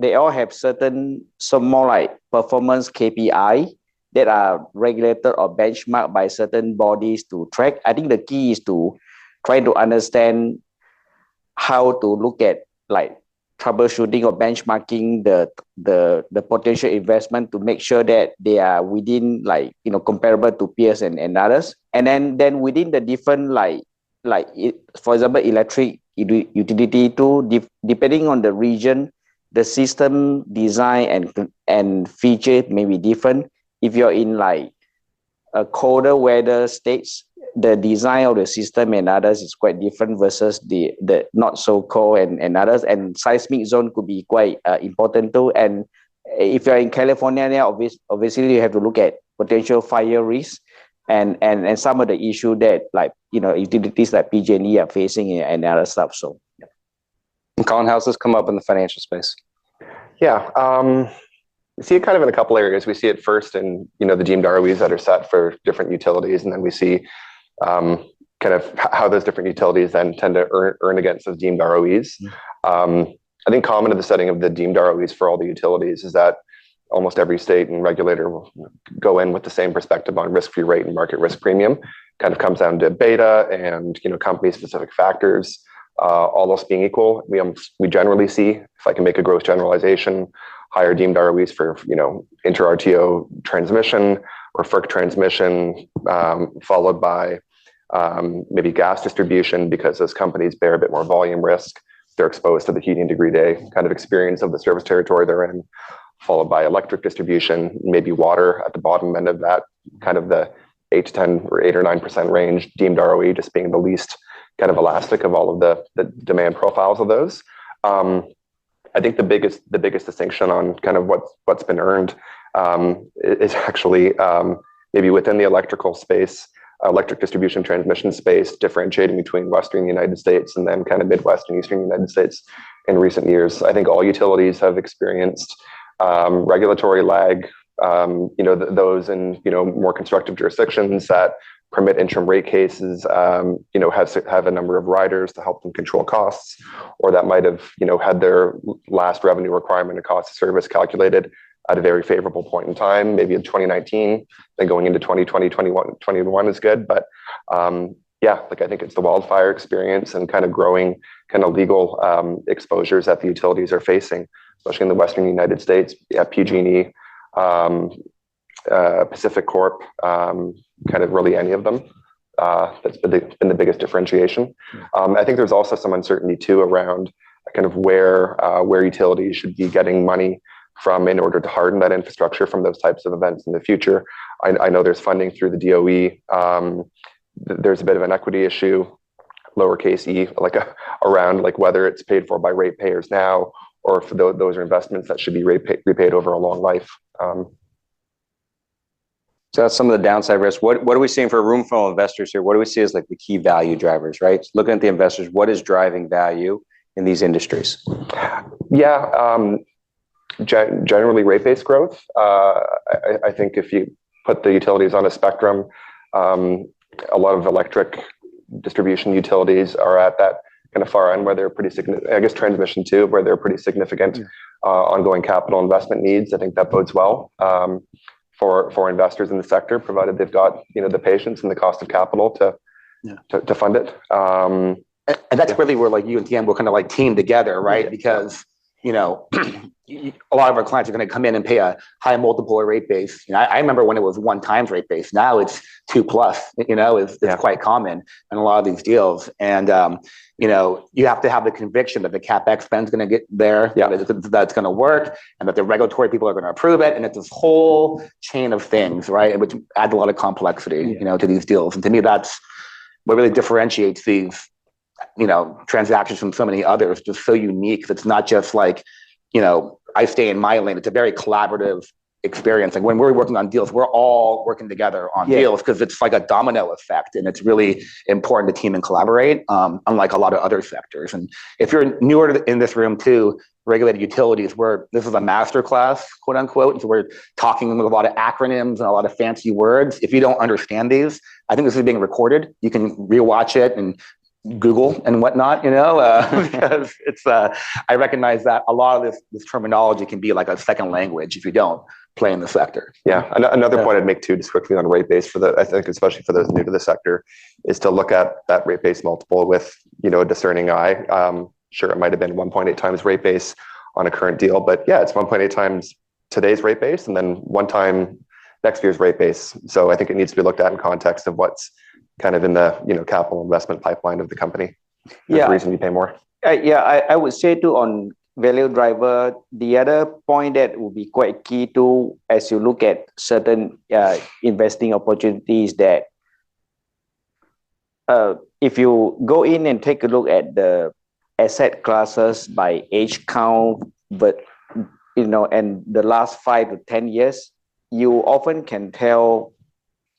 have some more performance KPI that are regulated or benchmarked by certain bodies to track. I think the key is to try to understand how to look at troubleshooting or benchmarking the potential investment to make sure that they are within comparable to peers and others. And then within the different for example, electric utility too, depending on the region, the system design and feature may be different. If you're in a colder weather states, the design of the system and others is quite different versus the not so cold and others. And seismic zone could be quite important too. And if you're in California, obviously you have to look at potential fire risk and some of the issue that utilities like PG&E are facing and other stuff. So, yeah. And Colin, how's this come up in the financial space? Yeah, we see it kind of in a couple areas. We see it first in the deemed ROEs that are set for different utilities, and then we see kind of how those different utilities then tend to earn against those deemed ROEs. I think common to the setting of the deemed ROEs for all the utilities is that almost every state and regulator will go in with the same perspective on risk-free rate and market risk premium. Kind of comes down to beta and company-specific factors. All else being equal, we generally see, if I can make a gross generalization, higher deemed ROEs for inter-RTO transmission or FERC transmission, followed by maybe gas distribution, because those companies bear a bit more volume risk. They're exposed to the heating degree day kind of experience of the service territory they're in, followed by electric distribution, maybe water at the bottom end of that, kind of the 8 to 10 or 8 or 9% range, deemed ROE just being the least kind of elastic of all of the demand profiles of those. I think the biggest distinction on kind of what's been earned is actually maybe within the electrical space, electric distribution transmission space, differentiating between Western United States and then kind of Midwest and Eastern United States in recent years. I think all utilities have experienced regulatory lag, those in, more constructive jurisdictions that permit interim rate cases, have a number of riders to help them control costs, or that might have, had their last revenue requirement and cost of service calculated at a very favorable point in time, maybe in 2019, then going into 2020, 21 is good. But I think it's the wildfire experience and kind of growing kind of legal exposures that the utilities are facing, especially in the Western United States, PG&E, Pacific Corp, kind of really any of them. That's been the biggest differentiation. I think there's also some uncertainty too around kind of where utilities should be getting money from in order to harden that infrastructure from those types of events in the future. I know there's funding through the DOE. There's a bit of an equity issue, lowercase e, around whether it's paid for by ratepayers now, or if those are investments that should be repaid over a long life. So that's some of the downside risks. What are we seeing for a room full of investors here? What do we see as the key value drivers, right? Looking at the investors, what is driving value in these industries? Yeah, generally rate-based growth. I think if you put the utilities on a spectrum, a lot of electric distribution utilities are at that kind of far end where they're pretty significant. I guess transmission too, where they're pretty significant ongoing capital investment needs. I think that bodes well for investors in the sector, provided they've got the patience and the cost of capital to fund it. And that's really where you and TM will kind of team together, right? Because a lot of our clients are going to come in and pay a high multiple of rate base. I remember when it was 1 times rate base. Now it's 2+. It's quite common in a lot of these deals. And you have to have the conviction that the CapEx spend is going to get there, that's going to work, and that the regulatory people are going to approve it. And it's this whole chain of things, right? Which adds a lot of complexity, to these deals. And to me, that's what really differentiates these transactions from so many others. Just so unique. It's not just I stay in my lane. It's a very collaborative experience. When we're working on deals, we're all working together on deals, because it's like a domino effect, and it's really important to team and collaborate, unlike a lot of other sectors. And if you're newer in this room too, regulated utilities, this is a masterclass, quote unquote. So we're talking with a lot of acronyms and a lot of fancy words. If you don't understand these, I think this is being recorded. You can rewatch it and Google and whatnot, because it's I recognize that a lot of this terminology can be like a second language if you don't play in the sector. Yeah, another point I'd make too, just quickly on rate base I think especially for those new to the sector, is to look at that rate base multiple with a discerning eye. Sure, it might have been 1.8 times rate base on a current deal, but yeah, it's 1.8 times today's rate base and then 1 time next year's rate base. So I think it needs to be looked at in context of what's kind of in the capital investment pipeline of the company. There's a reason you pay more. I would say too, on value driver, the other point that would be quite key too, as you look at certain investing opportunities, that if you go in and take a look at the asset classes by age count, but and the last 5 to 10 years, you often can tell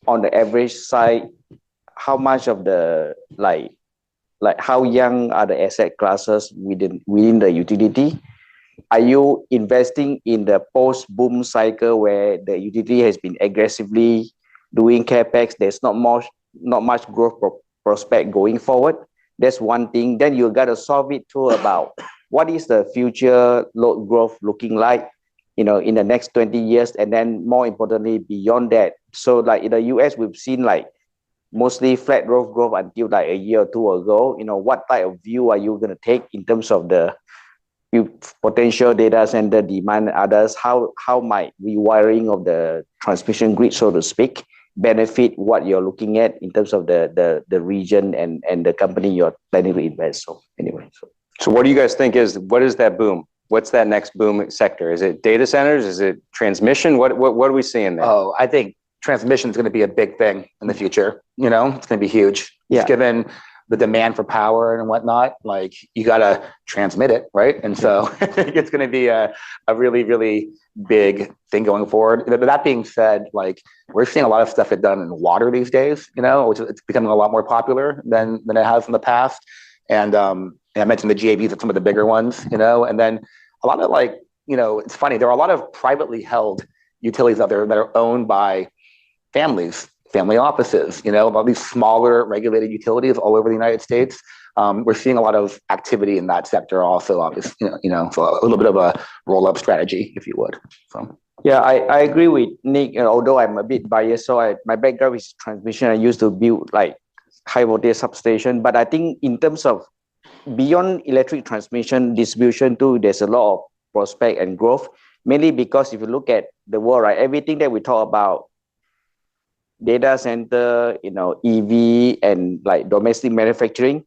on the average side how much of the how young are the asset classes within the utility. Are you investing in the post-boom cycle where the utility has been aggressively doing capex? There's not much growth prospect going forward. That's one thing. Then you got to solve it too about what is the future load growth looking like, in the next 20 years, and then more importantly beyond that. So in the US, we've seen mostly flat growth until a year or two ago. What type of view are you going to take in terms of the potential data center demand and others, how might rewiring of the transmission grid, so to speak, benefit what you're looking at in terms of the region and the company you're planning to invest? So anyway, So what do you guys think what is that boom? What's that next boom sector? Is it data centers? Is it transmission? What are we seeing there? Oh, I think transmission is going to be a big thing in the future. You know, it's going to be huge. Yeah. Just given the demand for power and whatnot, like you got to transmit it, right? And so I think it's going to be a really, really big thing going forward. But that being said, like we're seeing a lot of stuff get done in water these days, you know, which it's becoming a lot more popular than it has in the past. And I mentioned the GAVs are some of the bigger ones, you know, and then a lot of like, you know, it's funny, there are a lot of privately held utilities out there that are owned by families, family offices, you know, all these smaller regulated utilities all over the United States. We're seeing a lot of activity in that sector also, obviously, you know, so a little bit of a roll-up strategy, if you would. So. Yeah, I agree with Nick, although I'm a bit biased. So my background is transmission. I used to build like high voltage substation, but I think in terms of beyond electric transmission distribution too, there's a lot of prospect and growth, mainly because if you look at the world, right, everything that we talk about, data center, you know, EV and like domestic manufacturing,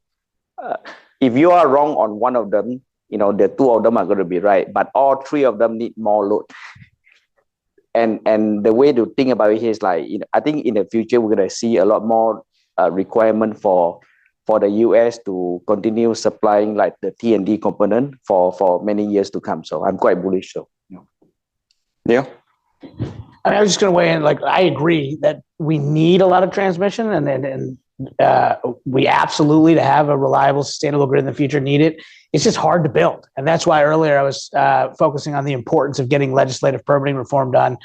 if you are wrong on one of them, you know, the two of them are going to be right, but all three of them need more load. And the way to think about it is like, you know, I think in the future we're going to see a lot more requirement for the US to continue supplying like the T&D component for many years to come. So I'm quite bullish. So, you know. Yeah. I was just going to weigh in. Like, I agree that we need a lot of transmission, and we absolutely, to have a reliable, sustainable grid in the future, need it. It's just hard to build, and that's why earlier I was focusing on the importance of getting legislative permitting reform done.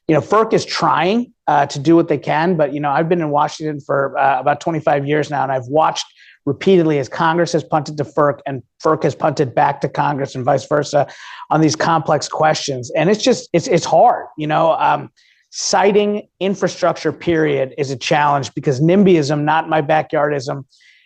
You know, FERC is trying to do what they can, but you know, I've been in Washington for about 25 years now, and I've watched repeatedly as Congress has punted to FERC and FERC has punted back to Congress and vice versa on these complex questions. And it's just, it's hard, you know, citing infrastructure period is a challenge because NIMBYism, not my backyardism,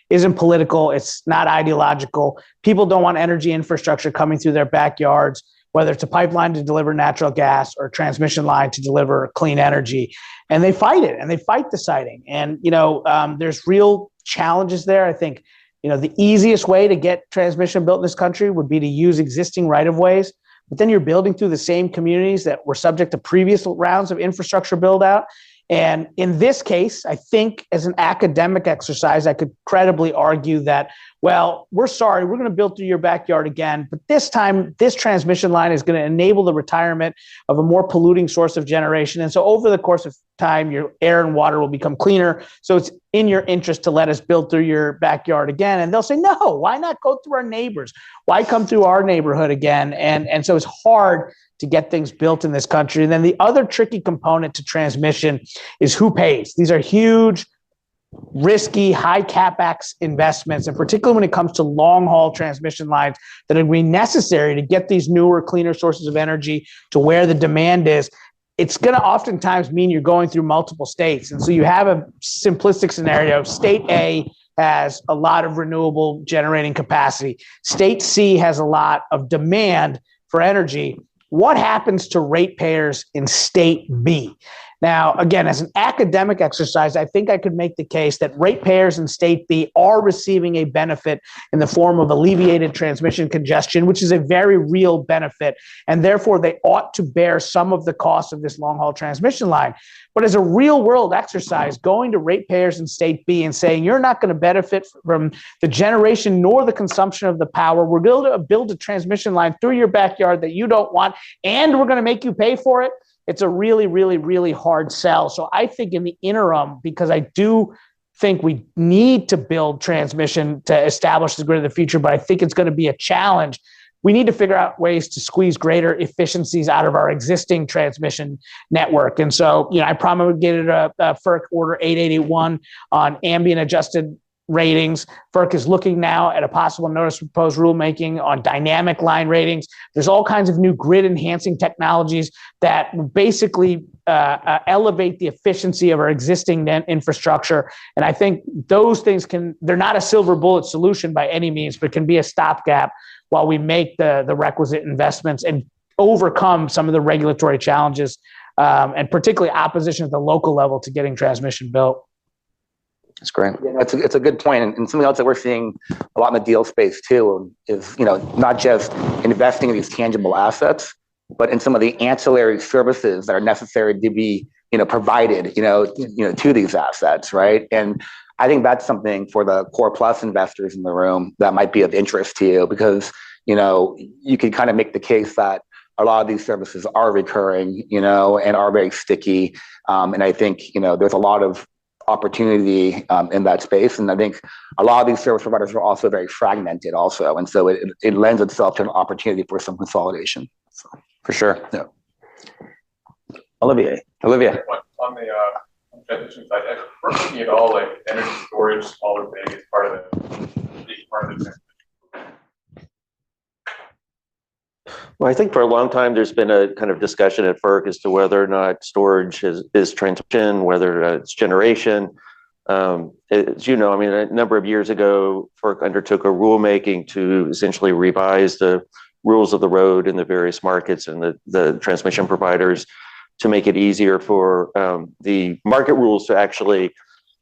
isn't political. It's not ideological. People don't want energy infrastructure coming through their backyards, whether it's a pipeline to deliver natural gas or a transmission line to deliver clean energy. And they fight it, and they fight the siting. And, you know, there's real challenges there. I think, you know, the easiest way to get transmission built in this country would be to use existing right-of-ways, but then you're building through the same communities that were subject to previous rounds of infrastructure build out. And in this case, I think as an academic exercise, I could credibly argue that, well, we're sorry, we're going to build through your backyard again, but this time, this transmission line is going to enable the retirement of a more polluting source of generation. And so over the course of time, your air and water will become cleaner. So it's in your interest to let us build through your backyard again. And they'll say, no, why not go through our neighbors? Why come through our neighborhood again? And so it's hard to get things built in this country. And then the other tricky component to transmission is who pays. These are huge, risky, high capex investments, and particularly when it comes to long haul transmission lines that are going to be necessary to get these newer, cleaner sources of energy to where the demand is. It's going to oftentimes mean you're going through multiple states. And so you have a simplistic scenario. State A has a lot of renewable generating capacity. State C has a lot of demand for energy. What happens to ratepayers in state B? Now, again, as an academic exercise, I think I could make the case that ratepayers in state B are receiving a benefit in the form of alleviated transmission congestion, which is a very real benefit, and therefore they ought to bear some of the cost of this long-haul transmission line. But as a real-world exercise, going to ratepayers in state B and saying, you're not going to benefit from the generation nor the consumption of the power, we're going to build a transmission line through your backyard that you don't want, and we're going to make you pay for it, it's a really, really, really hard sell. So I think in the interim, because I do think we need to build transmission to establish the grid of the future, but I think it's going to be a challenge. We need to figure out ways to squeeze greater efficiencies out of our existing transmission network. And so, you know, I promulgated a FERC Order 8881 on ambient adjusted ratings. FERC is looking now at a possible notice of proposed rulemaking on dynamic line ratings. There's all kinds of new grid enhancing technologies that basically elevate the efficiency of our existing infrastructure. And I think those things they're not a silver bullet solution by any means, but can be a stopgap while we make the requisite investments and overcome some of the regulatory challenges, and particularly opposition at the local level to getting transmission built. That's great. Yeah, it's a good point. And something else that we're seeing a lot in the deal space too is, not just investing in these tangible assets, but in some of the ancillary services that are necessary to be, provided, to these assets, right? And I think that's something for the core plus investors in the room that might be of interest to you, because, you can kind of make the case that a lot of these services are recurring, and are very sticky. And I think, there's a lot of opportunity in that space. And I think a lot of these service providers are also very fragmented also. And so it lends itself to an opportunity for some consolidation. So, for sure. Yeah. Olivia. On the transition side, we're looking at all like energy storage, small or big, as part of the Well, I think for a long time, there's been a kind of discussion at FERC as to whether or not storage is transmission, whether it's generation. As you know, a number of years ago, FERC undertook a rulemaking to essentially revise the rules of the road in the various markets and the transmission providers to make it easier for the market rules to actually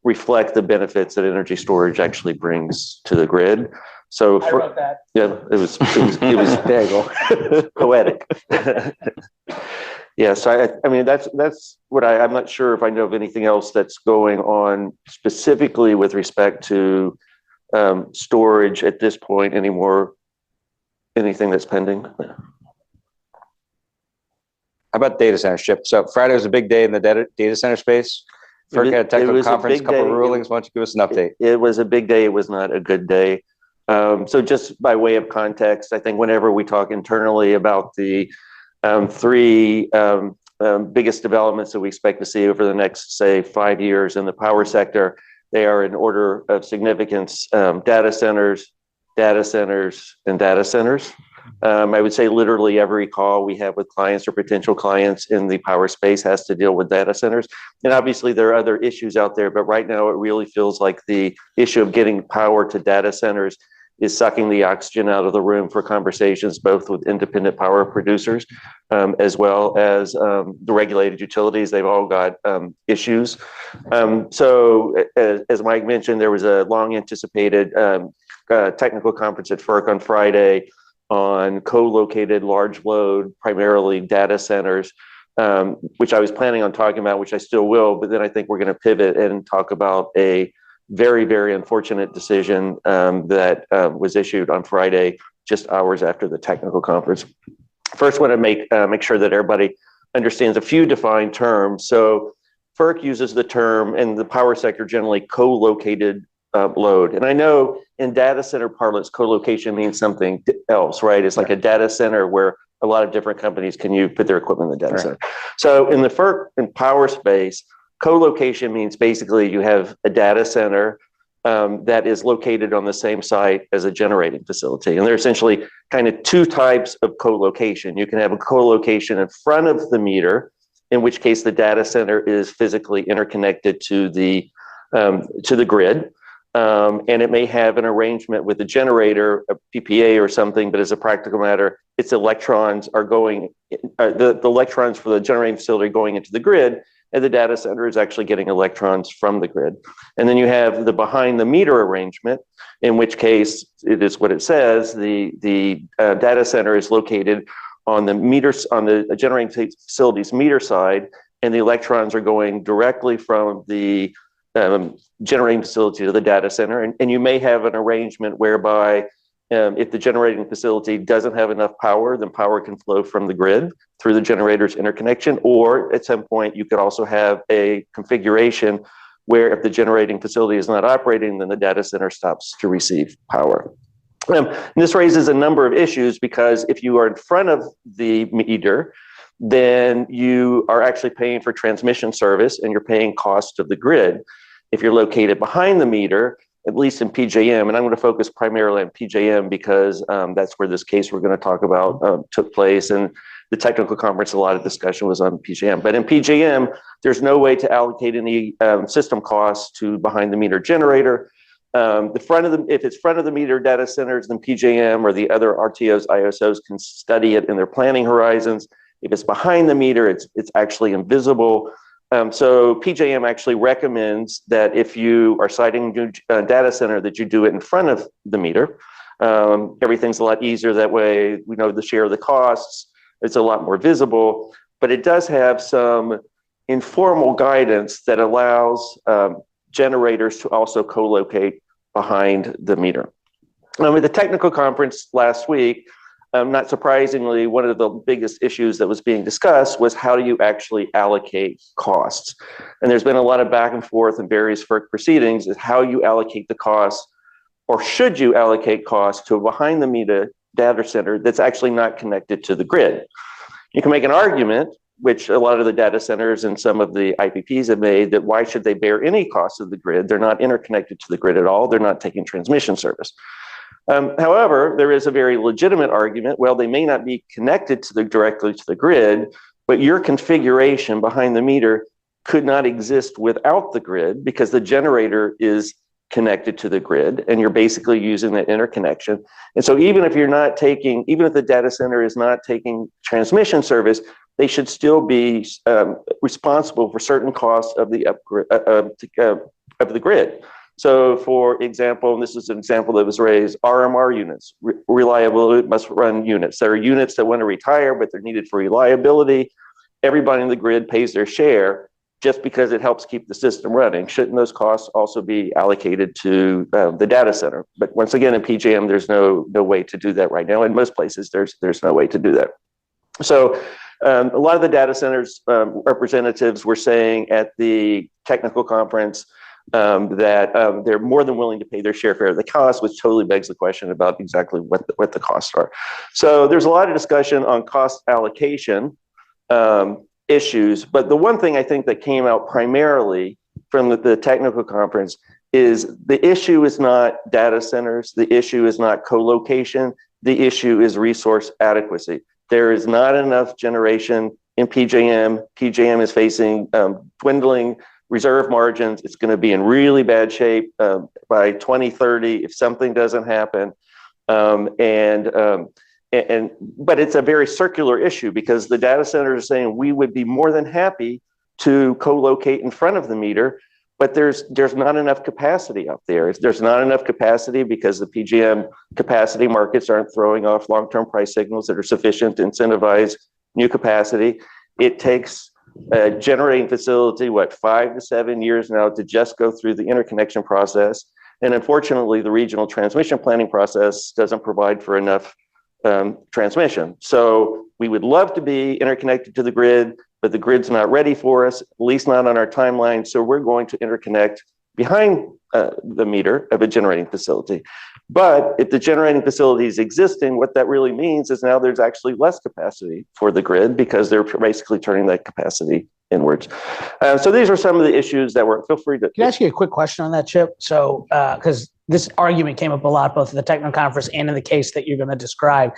reflect the benefits that energy storage actually brings to the grid. So I wrote that. Yeah, it was there you go. Poetic. Yeah, so that's what I'm not sure if I know of anything else that's going on specifically with respect to storage at this point anymore. Anything that's pending? How about data center, Chip? So Friday was a big day in the data center space. FERC had a technical conference, a couple of rulings. Why don't you give us an update? It was a big day. It was not a good day. So just by way of context, I think whenever we talk internally about the three biggest developments that we expect to see over the next, say, 5 years in the power sector, they are in order of significance: data centers, and data centers. I would say literally every call we have with clients or potential clients in the power space has to deal with data centers. And obviously there are other issues out there, but right now it really feels like the issue of getting power to data centers is sucking the oxygen out of the room for conversations, both with independent power producers, as well as the regulated utilities. They've all got issues. So as Mike mentioned, there was a long anticipated technical conference at FERC on Friday on co-located large load, primarily data centers, which I was planning on talking about, which I still will, but then I think we're going to pivot and talk about a very, very unfortunate decision that was issued on Friday, just hours after the technical conference. First, I want to make sure that everybody understands a few defined terms. So FERC uses the term in the power sector generally co-located load. And I know in data center parlance, co-location means something else, right? It's like a data center where a lot of different companies can put their equipment in the data center. So in the FERC and power space, co-location means basically you have a data center that is located on the same site as a generating facility. And there are essentially kind of two types of co-location. You can have a co-location in front of the meter, in which case the data center is physically interconnected to the grid. And it may have an arrangement with the generator, a PPA or something, but as a practical matter, its electrons are going, the electrons for the generating facility are going into the grid, and the data center is actually getting electrons from the grid. And then you have the behind the meter arrangement, in which case it is what it says, the data center is located on the meters, on the generating facility's meter side, and the electrons are going directly from the generating facility to the data center. And you may have an arrangement whereby if the generating facility doesn't have enough power, then power can flow from the grid through the generator's interconnection. Or at some point, you could also have a configuration where if the generating facility is not operating, then the data center stops to receive power. And this raises a number of issues, because if you are in front of the meter, then you are actually paying for transmission service and you're paying cost of the grid. If you're located behind the meter, at least in PJM, and I'm going to focus primarily on PJM because that's where this case we're going to talk about took place. And the technical conference, a lot of discussion was on PJM. But in PJM, there's no way to allocate any system costs to behind the meter generator. If it's front of the meter data centers, then PJM or the other RTOs, ISOs can study it in their planning horizons. If it's behind the meter, it's actually invisible. So PJM actually recommends that if you are siting a new data center, that you do it in front of the meter. Everything's a lot easier that way. We know the share of the costs. It's a lot more visible, but it does have some informal guidance that allows generators to also co-locate behind the meter. At the technical conference last week, not surprisingly, one of the biggest issues that was being discussed was how do you actually allocate costs? And there's been a lot of back and forth in various FERC proceedings is how you allocate the costs, or should you allocate costs to a behind the meter data center that's actually not connected to the grid. You can make an argument, which a lot of the data centers and some of the IPPs have made, that why should they bear any costs of the grid? They're not interconnected to the grid at all. They're not taking transmission service. However, there is a very legitimate argument. Well, they may not be connected directly to the grid, but your configuration behind the meter could not exist without the grid because the generator is connected to the grid and you're basically using that interconnection. And so even if the data center is not taking transmission service, they should still be responsible for certain costs of the grid. So, for example, and this is an example that was raised, RMR units, reliability must run units. There are units that want to retire, but they're needed for reliability. Everybody in the grid pays their share just because it helps keep the system running. Shouldn't those costs also be allocated to the data center? But once again, in PJM, there's no way to do that right now. In most places, there's no way to do that. So a lot of the data centers representatives were saying at the technical conference that they're more than willing to pay their share of the cost, which totally begs the question about exactly what the costs are. So there's a lot of discussion on cost allocation issues, but the one thing I think that came out primarily from the technical conference is the issue is not data centers, the issue is not co-location, the issue is resource adequacy. There is not enough generation in PJM. PJM is facing dwindling reserve margins. It's going to be in really bad shape by 2030 if something doesn't happen. But it's a very circular issue because the data centers are saying we would be more than happy to co-locate in front of the meter, but there's not enough capacity out there. There's not enough capacity because the PJM capacity markets aren't throwing off long-term price signals that are sufficient to incentivize new capacity. It takes a generating facility, 5 to 7 years now to just go through the interconnection process. And unfortunately, the regional transmission planning process doesn't provide for enough transmission. So we would love to be interconnected to the grid, but the grid's not ready for us, at least not on our timeline. So we're going to interconnect behind the meter of a generating facility. But if the generating facility is existing, what that really means is now there's actually less capacity for the grid because they're basically turning that capacity inwards. So these are some of the issues that were, feel free to. Can I ask you a quick question on that, Chip? So, because this argument came up a lot, both in the technical conference and in the case that you're going to describe.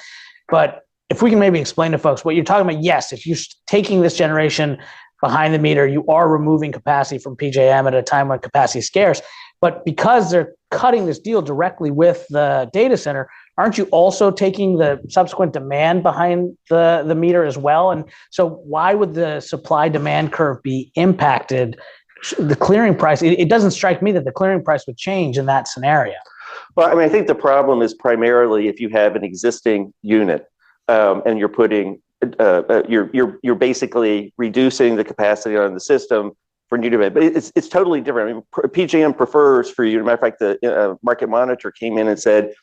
But if we can maybe explain to folks what you're talking about, yes, if you're taking this generation behind the meter, you are removing capacity from PJM at a time when capacity is scarce. But because they're cutting this deal directly with the data center, aren't you also taking the subsequent demand behind the meter as well? And so why would the supply demand curve be impacted? The clearing price, it doesn't strike me that the clearing price would change in that scenario. Well, I mean, I think the problem is primarily if you have an existing unit and you're putting, you're basically reducing the capacity on the system for new demand, but it's totally different. I mean, PJM prefers for you. As a matter of fact, the market monitor came in and said,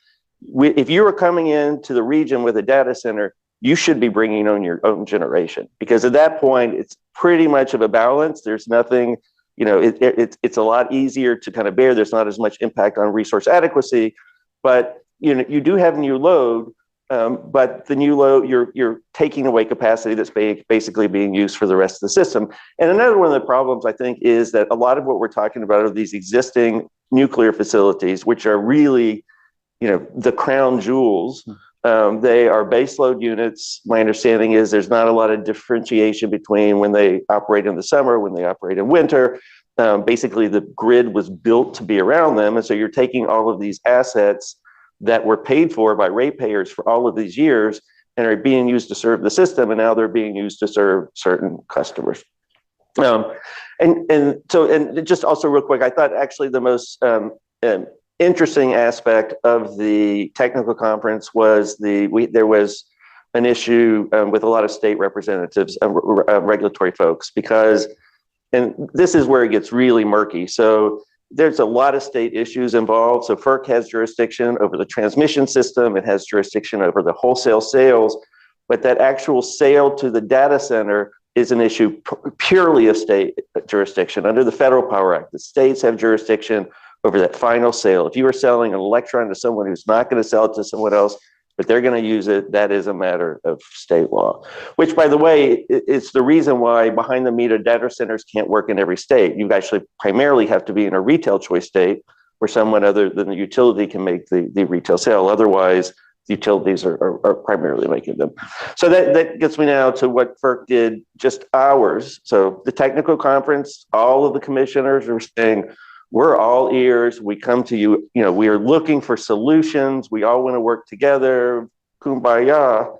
if you are coming into the region with a data center, you should be bringing on your own generation because at that point, it's pretty much of a balance. There's nothing, it's a lot easier to kind of bear. There's not as much impact on resource adequacy, but you do have new load. But the new load, you're taking away capacity that's basically being used for the rest of the system. And another one of the problems, I think, is that a lot of what we're talking about are these existing nuclear facilities, which are really, the crown jewels. They are baseload units. My understanding is there's not a lot of differentiation between when they operate in the summer, when they operate in winter. Basically, the grid was built to be around them. And so you're taking all of these assets that were paid for by ratepayers for all of these years and are being used to serve the system. And now they're being used to serve certain customers. And just also real quick, I thought actually the most interesting aspect of the technical conference was there was an issue with a lot of state representatives, regulatory folks, because, and this is where it gets really murky. So there's a lot of state issues involved. So FERC has jurisdiction over the transmission system. It has jurisdiction over the wholesale sales, but that actual sale to the data center is an issue purely of state jurisdiction. Under the Federal Power Act, the states have jurisdiction over that final sale. If you are selling an electron to someone who's not going to sell it to someone else, but they're going to use it, that is a matter of state law. Which, by the way, it's the reason why behind the meter data centers can't work in every state. You actually primarily have to be in a retail choice state where someone other than the utility can make the retail sale. Otherwise, utilities are primarily making them. So that gets me now to what FERC did just hours. So the technical conference, all of the commissioners are saying, we're all ears. We come to you, we are looking for solutions. We all want to work together, kumbaya.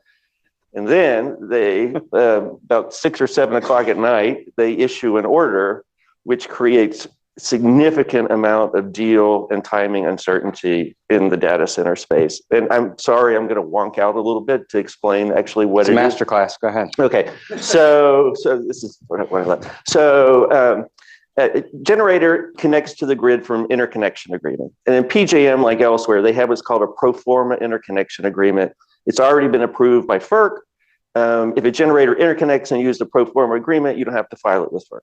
And then they, about 6 or 7 o'clock at night, they issue an order which creates significant amount of deal and timing uncertainty in the data center space. And I'm sorry, I'm going to wonk out a little bit to explain actually what It's a masterclass. Go ahead. Okay, so this is what I left. So generator connects to the grid from interconnection agreement. And in PJM, like elsewhere, they have what's called a pro forma interconnection agreement. It's already been approved by FERC. If a generator interconnects and uses the pro forma agreement, you don't have to file it with FERC.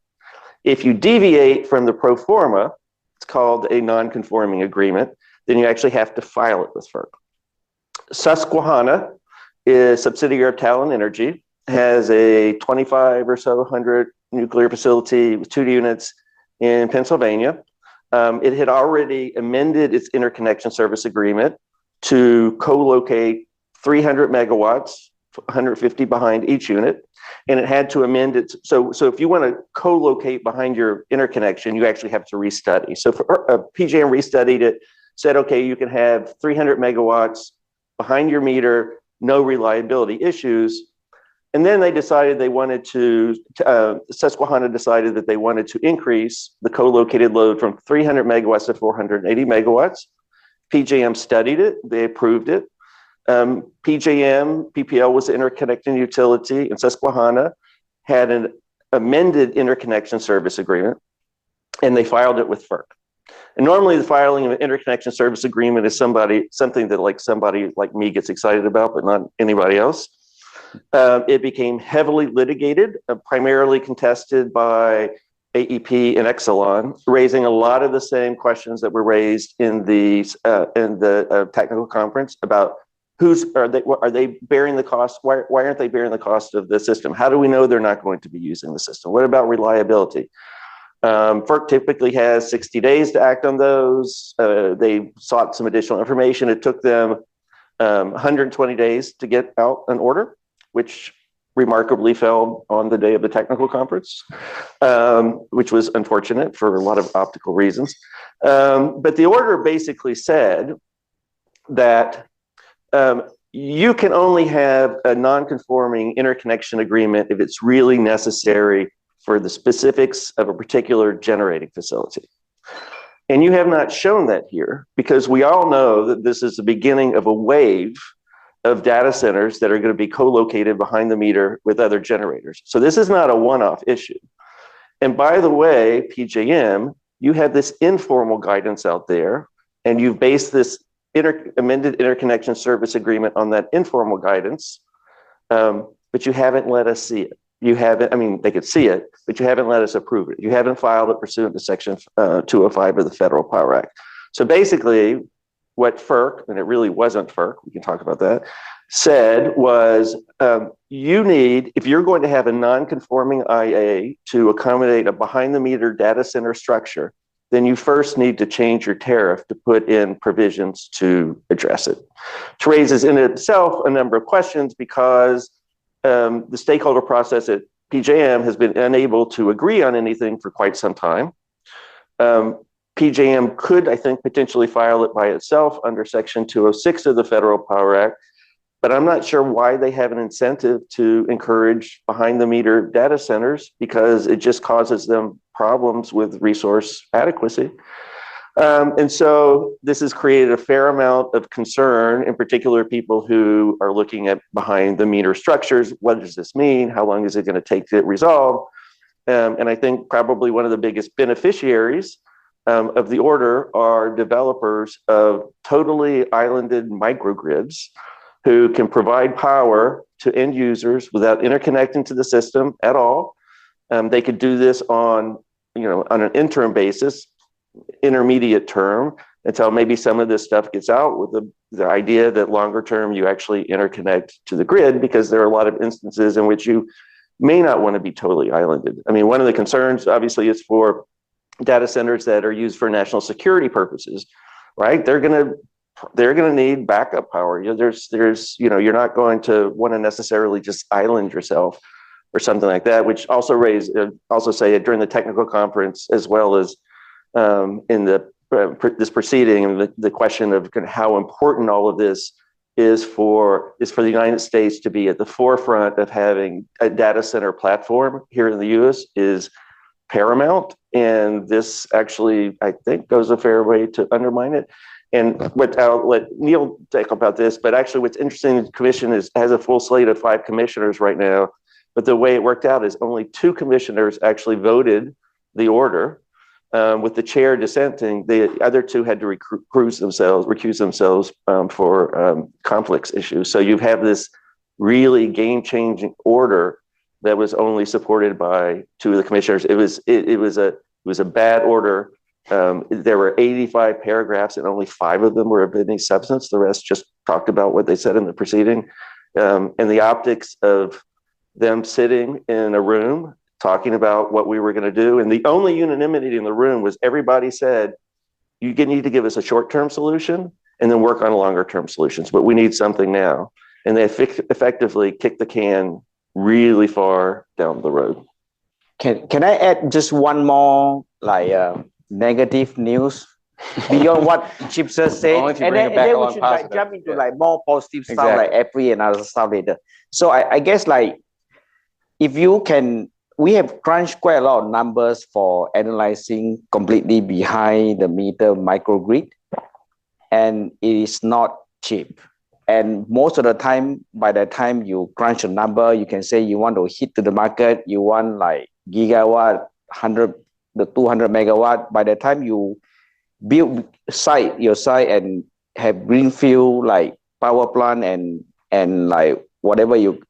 If you deviate from the pro forma, it's called a non-conforming agreement, then you actually have to file it with FERC. Susquehanna is a subsidiary of Talon Energy, has a 25 or so hundred nuclear facility with 2 units in Pennsylvania. It had already amended its interconnection service agreement to co-locate 300 megawatts, 150 behind each unit, and it had to amend it. So if you want to co-locate behind your interconnection, you actually have to restudy. So PJM restudied it, said, okay, you can have 300 megawatts behind your meter, no reliability issues. And then they decided they wanted to, Susquehanna decided that they wanted to increase the co-located load from 300 megawatts to 480 megawatts. PJM studied it, they approved it. PPL was the interconnecting utility, and Susquehanna had an amended interconnection service agreement, and they filed it with FERC. And normally the filing of an interconnection service agreement is something that somebody like me gets excited about, but not anybody else. It became heavily litigated, primarily contested by AEP and Exelon, raising a lot of the same questions that were raised in the technical conference about are they bearing the cost? Why aren't they bearing the cost of the system? How do we know they're not going to be using the system? What about reliability? FERC typically has 60 days to act on those. They sought some additional information. It took them 120 days to get out an order, which remarkably fell on the day of the technical conference, which was unfortunate for a lot of optical reasons. But the order basically said that you can only have a non-conforming interconnection agreement if it's really necessary for the specifics of a particular generating facility. And you have not shown that here, because we all know that this is the beginning of a wave of data centers that are going to be co-located behind the meter with other generators. So this is not a one-off issue. And by the way, PJM, you have this informal guidance out there, and you've based this amended interconnection service agreement on that informal guidance, but you haven't let us see it. You haven't, I mean, they could see it, but you haven't let us approve it. You haven't filed it pursuant to Section 205 of the Federal Power Act. So basically, what FERC, and it really wasn't FERC, we can talk about that, said was you need, if you're going to have a non-conforming IA to accommodate a behind-the-meter data center structure, then you first need to change your tariff to put in provisions to address it. Which raises in itself a number of questions because the stakeholder process at PJM has been unable to agree on anything for quite some time. PJM could, I think, potentially file it by itself under Section 206 of the Federal Power Act, but I'm not sure why they have an incentive to encourage behind-the-meter data centers because it just causes them problems with resource adequacy. And so this has created a fair amount of concern, in particular people who are looking at behind-the-meter structures. What does this mean? How long is it going to take to resolve? And I think probably one of the biggest beneficiaries of the order are developers of totally islanded microgrids who can provide power to end users without interconnecting to the system at all. They could do this on an interim basis, intermediate term, until maybe some of this stuff gets out with the idea that longer term you actually interconnect to the grid, because there are a lot of instances in which you may not want to be totally islanded. I mean, one of the concerns obviously is for data centers that are used for national security purposes, right? They're going to need backup power. You're not going to want to necessarily just island yourself or something like that, which also say during the technical conference, as well as in this proceeding, and the question of how important all of this is for the United States to be at the forefront of having a data center platform here in the U.S. is paramount. And this actually, I think, goes a fair way to undermine it. And I'll let Neil talk about this, but actually what's interesting, the commission has a full slate of 5 commissioners right now, but the way it worked out is only 2 commissioners actually voted the order, with the chair dissenting. The other 2 had to recuse themselves for conflicts issues. So you have this really game-changing order that was only supported by 2 of the commissioners. It was a bad order. There were 85 paragraphs and only 5 of them were of any substance. The rest just talked about what they said in the proceeding. And the optics of them sitting in a room talking about what we were going to do. And the only unanimity in the room was everybody said, you need to give us a short-term solution and then work on longer-term solutions, but we need something now. And they effectively kicked the can really far down the road. Can I add just one more negative news beyond what Chip sir said? Only if you and bring then, it back and then we along should positive. jump into more positive stuff Exactly. like April and other stuff later. So I guess if you can, we have crunched quite a lot of numbers for analyzing completely behind the meter microgrid, and it is not cheap. And most of the time, by the time you crunch a number, you can say you want to hit to the market, you want gigawatt, 200 megawatt. By the time you build your site and have greenfield power plant and whatever you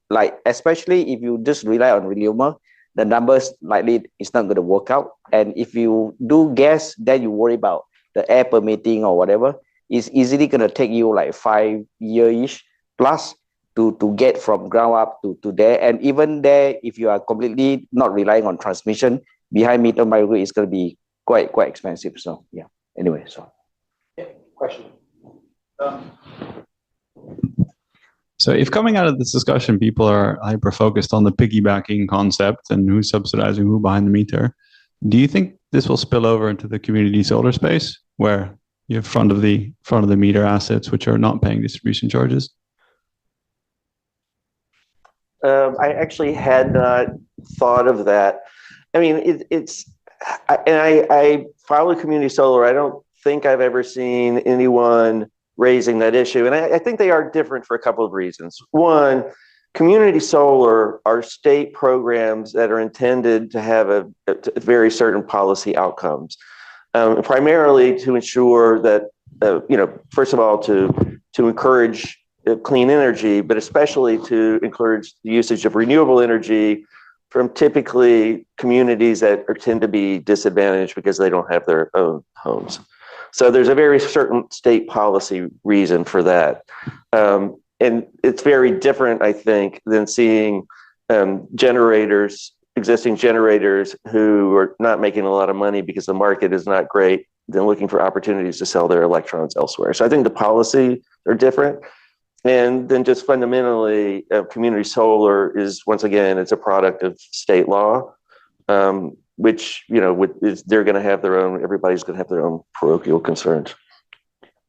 especially if you just rely on renewable, the numbers likely it's not going to work out. And if you do gas, then you worry about the air permitting or whatever. It's easily going to take you 5 years plus to get from ground up to there. And even there, if you are completely not relying on transmission, behind meter microgrid is going to be quite expensive. So yeah. Anyway, so Question. So if coming out of this discussion, people are hyper focused on the piggybacking concept and who's subsidizing who behind the meter, do you think this will spill over into the community solar space where you have front of the meter assets which are not paying distribution charges? I actually had not thought of that. I mean, I follow community solar. I don't think I've ever seen anyone raising that issue. And I think they are different for a couple of reasons. One, community solar are state programs that are intended to have a very certain policy outcomes, primarily to ensure that, first of all, to encourage clean energy, but especially to encourage the usage of renewable energy from typically communities that tend to be disadvantaged because they don't have their own homes. So there's a very certain state policy reason for that. And it's very different, I think, than seeing generators existing generators who are not making a lot of money because the market is not great, then looking for opportunities to sell their electrons elsewhere. So I think the policy are different. And then just fundamentally, community solar is, once again, it's a product of state law, which, they're going to have their own, everybody's going to have their own parochial concerns.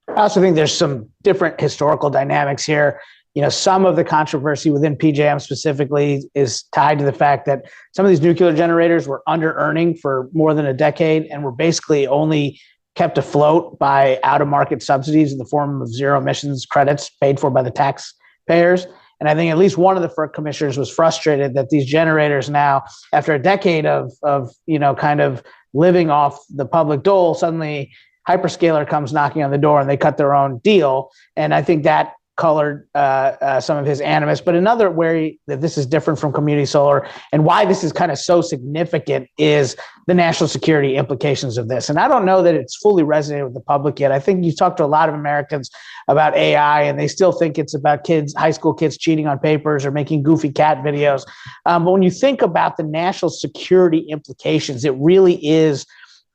I also think there's some different historical dynamics here. Some of the controversy within PJM specifically is tied to the fact that some of these nuclear generators were under earning for more than a decade and were basically only kept afloat by out-of-market subsidies in the form of zero emissions credits paid for by the taxpayers. And I think at least one of the FERC commissioners was frustrated that these generators now, after a decade of kind of living off the public dole, suddenly hyperscaler comes knocking on the door and they cut their own deal. And I think that colored some of his animus. But another way that this is different from community solar and why this is kind of so significant is the national security implications of this. And I don't know that it's fully resonated with the public yet. I think you talk to a lot of Americans about AI and they still think it's about kids, high school kids cheating on papers or making goofy cat videos. But when you think about the national security implications, it really is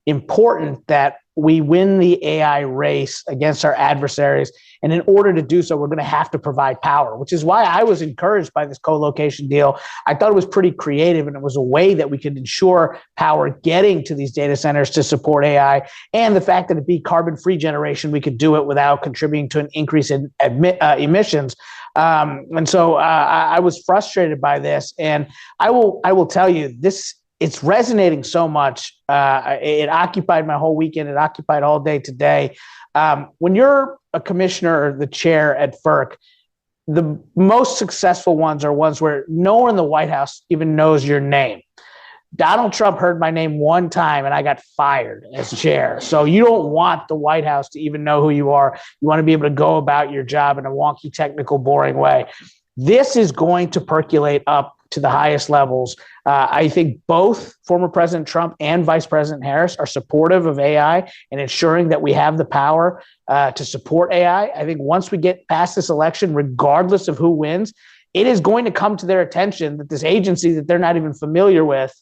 important that we win the AI race against our adversaries. And in order to do so, we're going to have to provide power, which is why I was encouraged by this co-location deal. I thought it was pretty creative and it was a way that we could ensure power getting to these data centers to support AI. And the fact that it be carbon-free generation, we could do it without contributing to an increase in emissions. And so I was frustrated by this. And I will tell you, it's resonating so much. It occupied my whole weekend. It occupied all day today. When you're a commissioner or the chair at FERC, the most successful ones are ones where no one in the White House even knows your name. Donald Trump heard my name one time and I got fired as chair. So you don't want the White House to even know who you are. You want to be able to go about your job in a wonky, technical, boring way. This is going to percolate up to the highest levels. I think both former President Trump and Vice President Harris are supportive of AI and ensuring that we have the power to support AI. I think once we get past this election, regardless of who wins, it is going to come to their attention that this agency that they're not even familiar with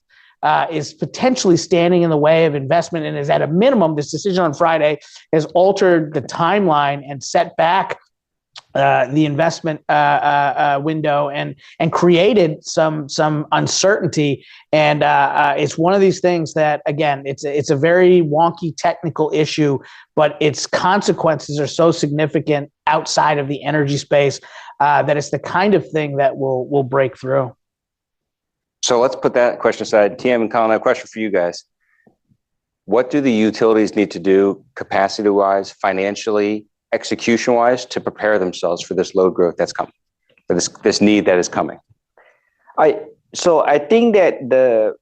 is potentially standing in the way of investment and is at a minimum, this decision on Friday has altered the timeline and set back the investment window and created some uncertainty. And it's one of these things that, again, it's a very wonky technical issue, but its consequences are so significant outside of the energy space that it's the kind of thing that will break through. So let's put that question aside. TM and Colin, I have a question for you guys. What do the utilities need to do capacity-wise, financially, execution-wise, to prepare themselves for this load growth that's coming, for this need that is coming? I think that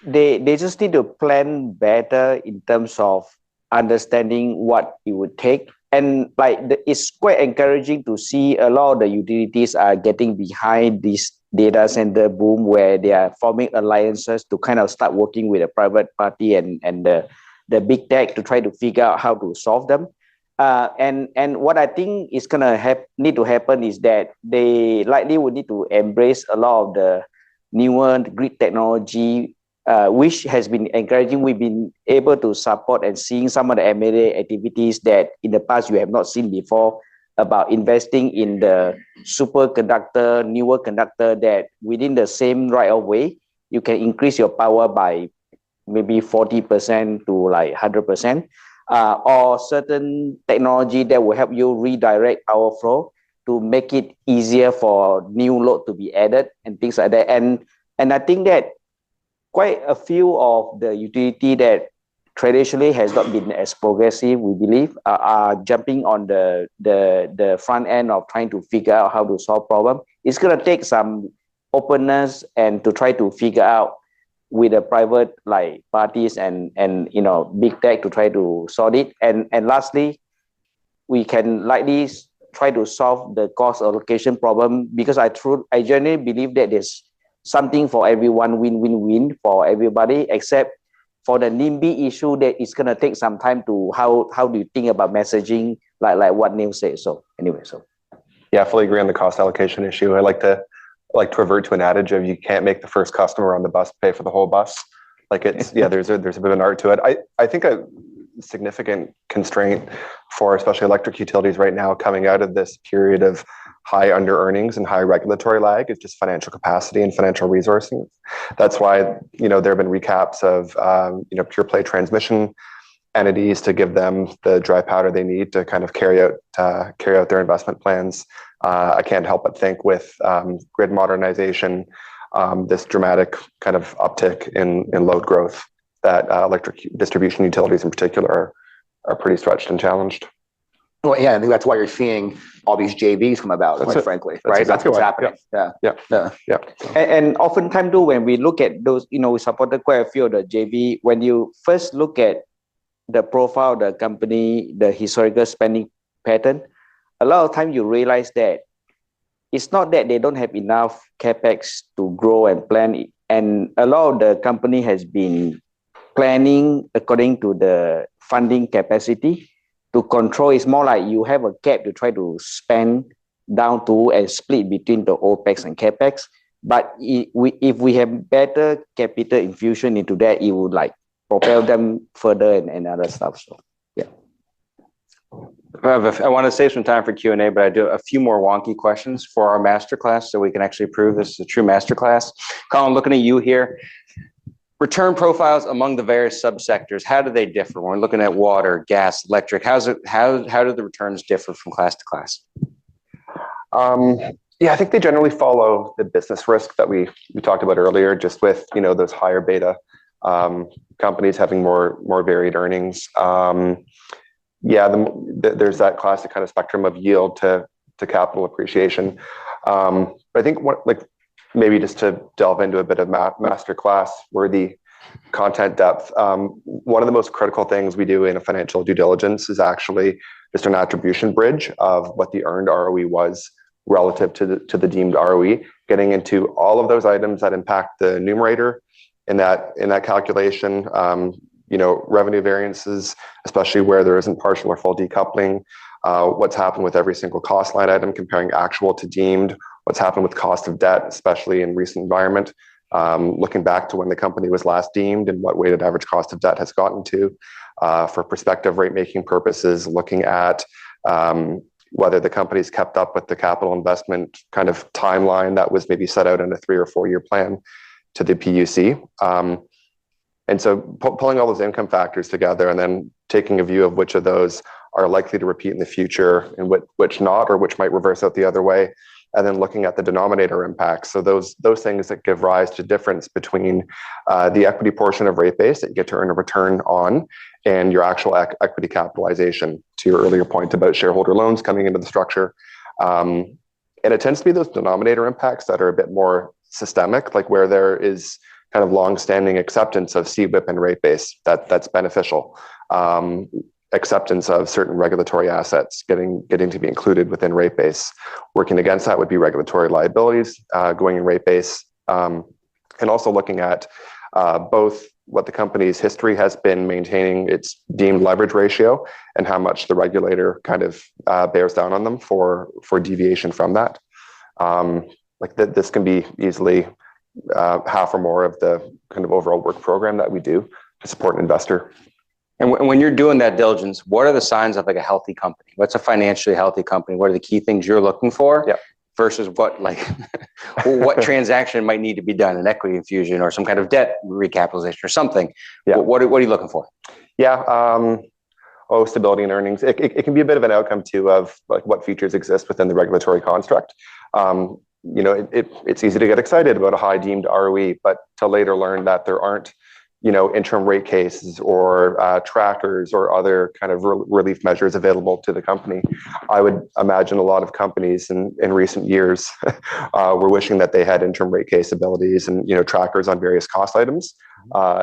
they just need to plan better in terms of understanding what it would take. And it's quite encouraging to see a lot of the utilities are getting behind this data center boom, where they are forming alliances to kind of start working with a private party and the big tech to try to figure out how to solve them. And what I think is gonna need to happen is that they likely will need to embrace a lot of the newer grid technology, which has been encouraging. We've been able to support and seeing some of the M&A activities that in the past you have not seen before, about investing in the superconductor, newer conductor that within the same right of way, you can increase your power by maybe 40% to 100%. Or certain technology that will help you redirect power flow to make it easier for new load to be added and things like that. And I think that quite a few of the utility that traditionally has not been as progressive, we believe, are jumping on the front end of trying to figure out how to solve problem. It's going to take some openness and to try to figure out with the private parties and big tech to try to sort it. And lastly, we can likely try to solve the cost allocation problem, because I genuinely believe that there's something for everyone, win-win-win for everybody, except for the NIMBY issue that it's going to take some time to how do you think about messaging, like what Neil said. So anyway, yeah, I fully agree on the cost allocation issue. I like to like to revert to an adage of you can't make the first customer on the bus pay for the whole bus. Like it's there's a bit of an art to it. I think a significant constraint for especially electric utilities right now coming out of this period of high under earnings and high regulatory lag is just financial capacity and financial resourcing. That's why there have been recaps of pure play transmission entities to give them the dry powder they need to kind of carry out their investment plans. I can't help but think with grid modernization, this dramatic kind of uptick in load growth, that electric distribution utilities in particular are pretty stretched and challenged. Well, yeah, I think that's why you're seeing all these JVs come about, quite frankly, right? That's what's happening. Yeah. And oftentimes too, when we look at those, we supported quite a few of the JV. When you first look at the profile of the company, the historical spending pattern, a lot of time you realize that it's not that they don't have enough capex to grow and plan, and a lot of the company has been planning according to the funding capacity. To control, it's more like you have a cap to try to spend down to and split between the OPEX and CAPEX. But if we have better capital infusion into that, it would like propel them further and other stuff. So, yeah. I want to save some time for Q&A, but I do a few more wonky questions for our masterclass so we can actually prove this is a true masterclass. Colin, looking at you here. Return profiles among the various subsectors, how do they differ? When we're looking at water, gas, electric, how do the returns differ from class to class? I think they generally follow the business risk that we talked about earlier, just with those higher beta companies having more varied earnings. There's that classic kind of spectrum of yield to capital appreciation. But I think maybe just to delve into a bit of masterclass worthy content depth. One of the most critical things we do in a financial due diligence is actually just an attribution bridge of what the earned ROE was relative to the deemed ROE, getting into all of those items that impact the numerator in that calculation. Revenue variances, especially where there isn't partial or full decoupling, what's happened with every single cost line item comparing actual to deemed, what's happened with cost of debt, especially in recent environment, looking back to when the company was last deemed and what weighted average cost of debt has gotten to, for prospective rate making purposes, looking at whether the company's kept up with the capital investment kind of timeline that was maybe set out in a 3 or 4 year plan to the PUC. And so pulling all those income factors together and then taking a view of which of those are likely to repeat in the future and which not, or which might reverse out the other way. And then looking at the denominator impacts. So those things that give rise to difference between the equity portion of rate base that you get to earn a return on and your actual equity capitalization, to your earlier point about shareholder loans coming into the structure. And it tends to be those denominator impacts that are a bit more systemic, like where there is kind of long-standing acceptance of CWIP and rate base that's beneficial. Acceptance of certain regulatory assets getting to be included within rate base. Working against that would be regulatory liabilities going in rate base, and also looking at both what the company's history has been maintaining its deemed leverage ratio and how much the regulator kind of bears down on them for deviation from that. This can be easily half or more of the kind of overall work program that we do to support an investor. And when you're doing that diligence, what are the signs of like a healthy company? What's a financially healthy company? What are the key things you're looking for versus what transaction might need to be done, an equity infusion or some kind of debt recapitalization or something? What are you looking for? Stability and earnings. It can be a bit of an outcome too of like what features exist within the regulatory construct. It's easy to get excited about a high deemed ROE, but to later learn that there aren't interim rate cases or trackers or other kind of relief measures available to the company. I would imagine a lot of companies in recent years were wishing that they had interim rate case abilities and trackers on various cost items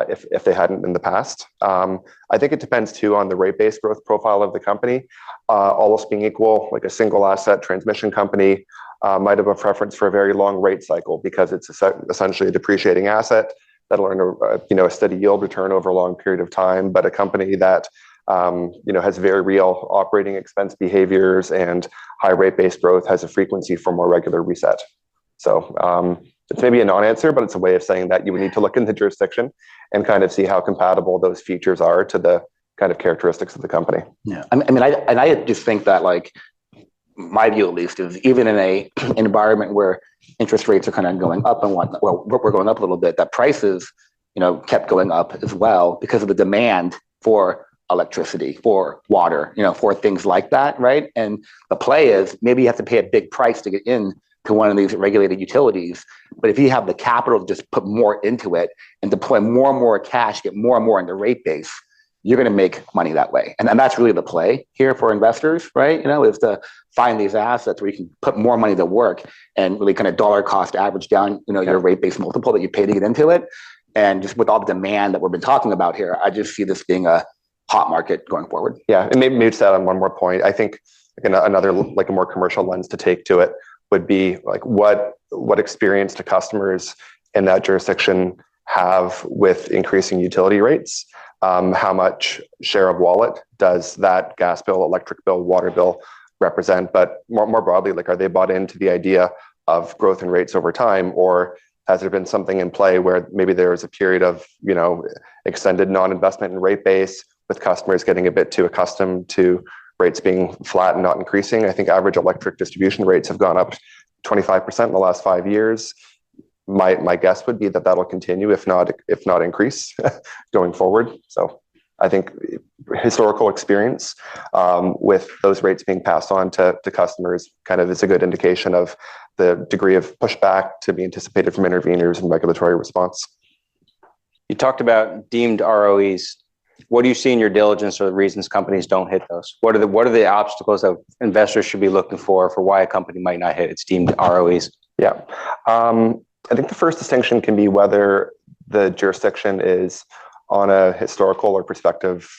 if they hadn't in the past. I think it depends too on the rate base growth profile of the company. All else being equal, like a single asset transmission company might have a preference for a very long rate cycle because it's essentially a depreciating asset that'll earn a steady yield return over a long period of time. But a company that has very real operating expense behaviors and high rate base growth has a frequency for more regular reset. So it's maybe a non-answer, but it's a way of saying that you would need to look in the jurisdiction and kind of see how compatible those features are to the kind of characteristics of the company. Yeah, I just think that, like, my view at least is, even in a environment where interest rates are kind of going up and whatnot, well, we're going up a little bit, that prices, kept going up as well because of the demand for electricity, for water, for things like that, right? And the play is, maybe you have to pay a big price to get in to one of these regulated utilities, but if you have the capital to just put more into it and deploy more and more cash, get more and more into rate base, you're going to make money that way. And that's really the play here for investors, right? Is to find these assets where you can put more money to work and really kind of dollar cost average down, your rate base multiple that you pay to get into it. And just with all the demand that we've been talking about here, I just see this being a hot market going forward. Yeah, and maybe to add on one more point, I think another, like, a more commercial lens to take to it would be, like, what experience do customers in that jurisdiction have with increasing utility rates? How much share of wallet does that gas bill, electric bill, water bill represent? But more broadly, like, are they bought into the idea of growth in rates over time, or has there been something in play where maybe there was a period of extended non-investment in rate base, with customers getting a bit too accustomed to rates being flat and not increasing? I think average electric distribution rates have gone up 25% in the last 5 years. My guess would be that that'll continue, if not increase, going forward. So I think historical experience with those rates being passed on to customers kind of is a good indication of the degree of pushback to be anticipated from interveners and regulatory response. You talked about deemed ROEs. What do you see in your diligence, or the reasons companies don't hit those? What are the obstacles that investors should be looking for why a company might not hit its deemed ROEs? Yeah. I think the first distinction can be whether the jurisdiction is on a historical or prospective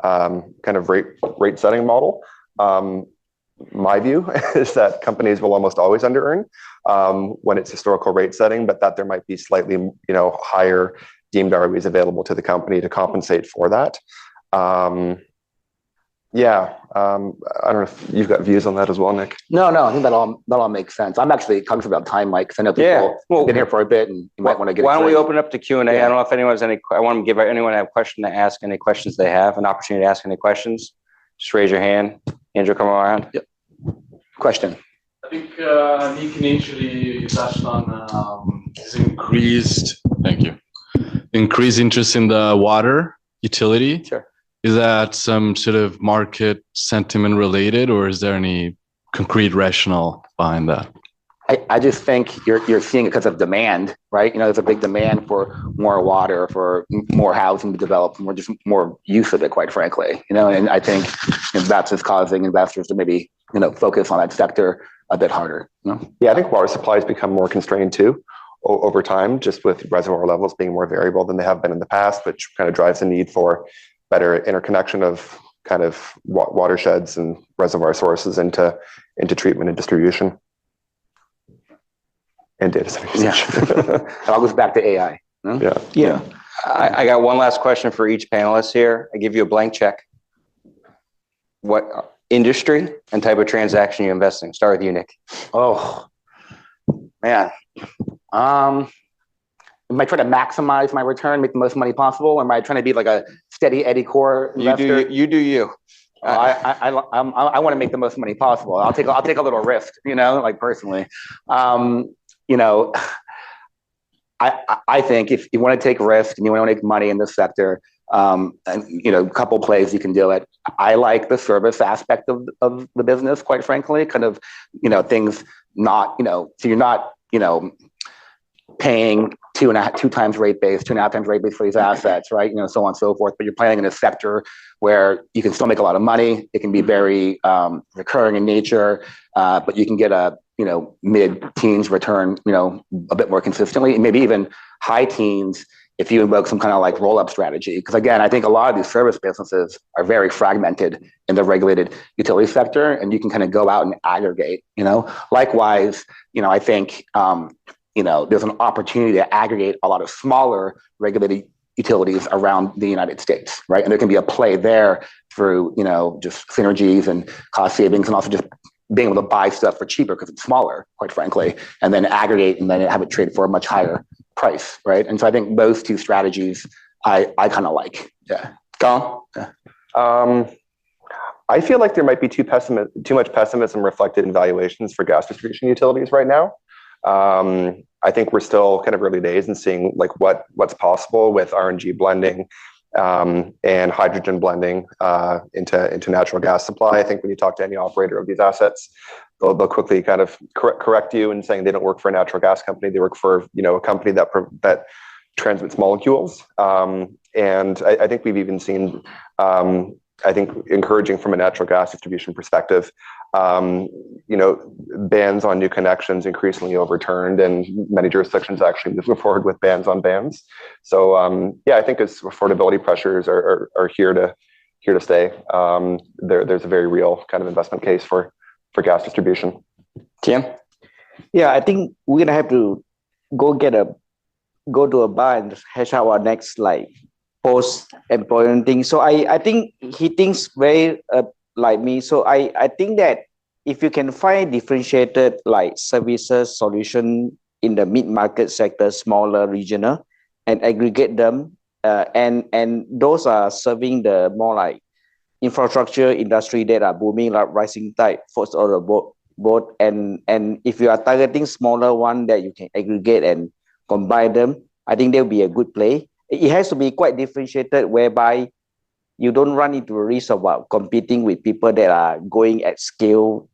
kind of rate setting model. My view is that companies will almost always under earn when it's historical rate setting, but that there might be slightly higher deemed ROEs available to the company to compensate for that. I don't know if you've got views on that as well, Nick. No, I think that all makes sense. I'm actually conscious about time, Mike, because I know people been here for a bit, and you might want to get. Why don't we open up to Q&A? I don't know if anyone has any. I want to give anyone a question to ask any questions they have, an opportunity to ask any questions. Just raise your hand. Andrew, come around. Yep. Question. I think Nick initially touched on his increased interest in the water utility. Sure. Is that some sort of market sentiment related, or is there any concrete rationale behind that? I just think you're seeing it because of demand, right? There's a big demand for more water, for more housing to develop, more use of it, quite frankly. And I think that's just causing investors to maybe focus on that sector a bit harder. Yeah, I think water supplies become more constrained too over time, just with reservoir levels being more variable than they have been in the past, which kind of drives the need for better interconnection of kind of watersheds and reservoir sources into treatment and distribution and data centers. Yeah. It all goes back to AI. Huh? Yeah. I got one last question for each panelist here. I give you a blank check. What industry and type of transaction you invest in? Start with you, Nick. Oh, man. Am I trying to maximize my return, make the most money possible? Or am I trying to be like a steady Eddie core investor? You do you. I want to make the most money possible. I'll take a little risk, like personally. I think if you want to take risk and you want to make money in this sector, and a couple plays you can do it. I like the service aspect of the business, quite frankly, kind of, things not, so you're not, paying 2.5 times rate base for these assets, right? So on and so forth. But you're playing in a sector where you can still make a lot of money. It can be very recurring in nature, but you can get a mid-teens return, a bit more consistently, and maybe even high teens if you invoke some kind of like roll-up strategy. Because again, I think a lot of these service businesses are very fragmented in the regulated utility sector, and you can kind of go out and aggregate. Likewise, I think. There's an opportunity to aggregate a lot of smaller regulated utilities around the United States, right? And there can be a play there through, just synergies and cost savings, and also just being able to buy stuff for cheaper because it's smaller, quite frankly, and then aggregate and then have it trade for a much higher price, right? And so I think those two strategies I kind of like. Yeah. Colin? Yeah. I feel like there might be too much pessimism reflected in valuations for gas distribution utilities right now. I think we're still kind of early days in seeing like what's possible with RNG blending and hydrogen blending into natural gas supply. I think when you talk to any operator of these assets, they'll quickly kind of correct you in saying they don't work for a natural gas company. They work for a company that transmits molecules. And I think we've even seen, I think, encouraging from a natural gas distribution perspective, bans on new connections increasingly overturned, and many jurisdictions actually moving forward with bans on bans. So I think as affordability pressures are here to stay, there's a very real kind of investment case for gas distribution. Tim? Yeah, I think we're gonna have to go to a bar and hash out our next post-employment thing. So I think he thinks very like me. So I think that if you can find differentiated services solution in the mid-market sector, smaller, regional, and aggregate them, and those are serving the more infrastructure industry that are booming, like rising tide floats all the boat. And if you are targeting smaller one that you can aggregate and combine them, I think they'll be a good play. It has to be quite differentiated, whereby you don't run into a risk of competing with people that are going at scale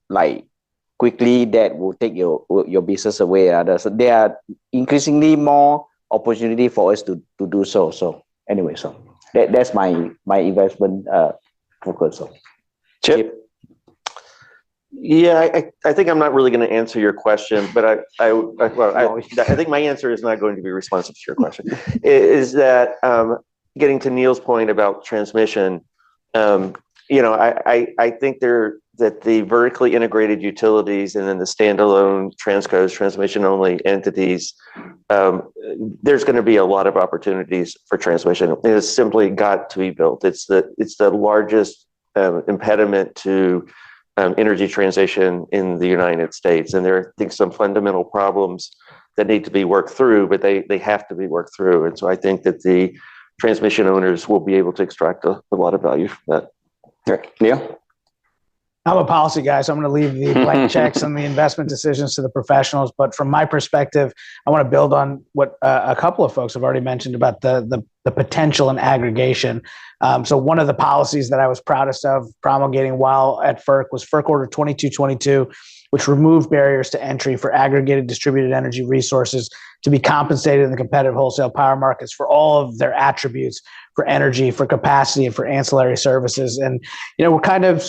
quickly, that will take your business away. So there are increasingly more opportunity for us to do so. So anyway, so that's my investment focus. So Chip? Yeah, I think I'm not really going to answer your question, but I think my answer is not going to be responsive to your question. Is that getting to Neil's point about transmission? I think that the vertically integrated utilities and then the standalone transcos, transmission only entities, there's going to be a lot of opportunities for transmission. It has simply got to be built. It's the largest impediment to energy transition in the United States. And there are, I think, some fundamental problems that need to be worked through, but they have to be worked through. And so I think that the transmission owners will be able to extract a lot of value from that. Right. Neil? I'm a policy guy, so I'm going to leave the blank checks and the investment decisions to the professionals. But from my perspective, I want to build on what a couple of folks have already mentioned about the potential in aggregation. So one of the policies that I was proudest of promulgating while at FERC was FERC Order 2222, which removed barriers to entry for aggregated distributed energy resources to be compensated in the competitive wholesale power markets for all of their attributes, for energy, for capacity, and for ancillary services. And, we're kind of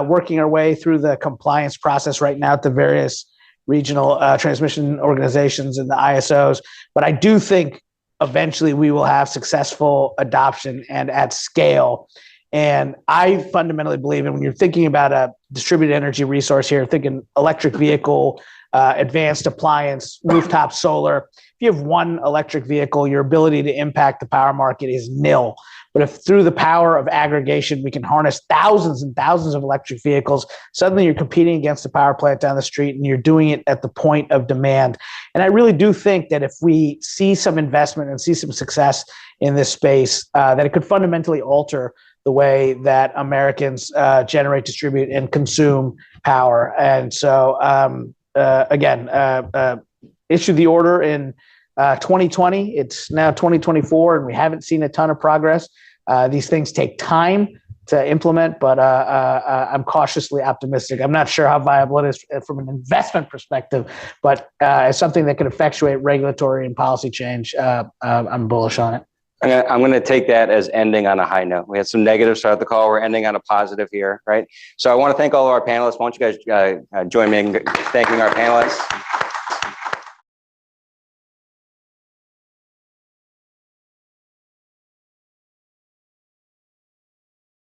working our way through the compliance process right now at the various regional transmission organizations and the ISOs. But I do think eventually we will have successful adoption and at scale. And I fundamentally believe in, when you're thinking about a distributed energy resource here, thinking electric vehicle, advanced appliance, rooftop solar. If you have one electric vehicle, your ability to impact the power market is nil. But if through the power of aggregation, we can harness thousands and thousands of electric vehicles, suddenly you're competing against the power plant down the street, and you're doing it at the point of demand. And I really do think that if we see some investment and see some success in this space, that it could fundamentally alter the way that Americans generate, distribute, and consume power. And so, issued the order in 2020. It's now 2024, and we haven't seen a ton of progress. These things take time to implement, but I'm cautiously optimistic. I'm not sure how viable it is from an investment perspective, but as something that could effectuate regulatory and policy change, I'm bullish on it. I'm going to take that as ending on a high note. We had some negatives throughout the call. We're ending on a positive here, right? So I want to thank all of our panelists. Why don't you guys join me in thanking our panelists?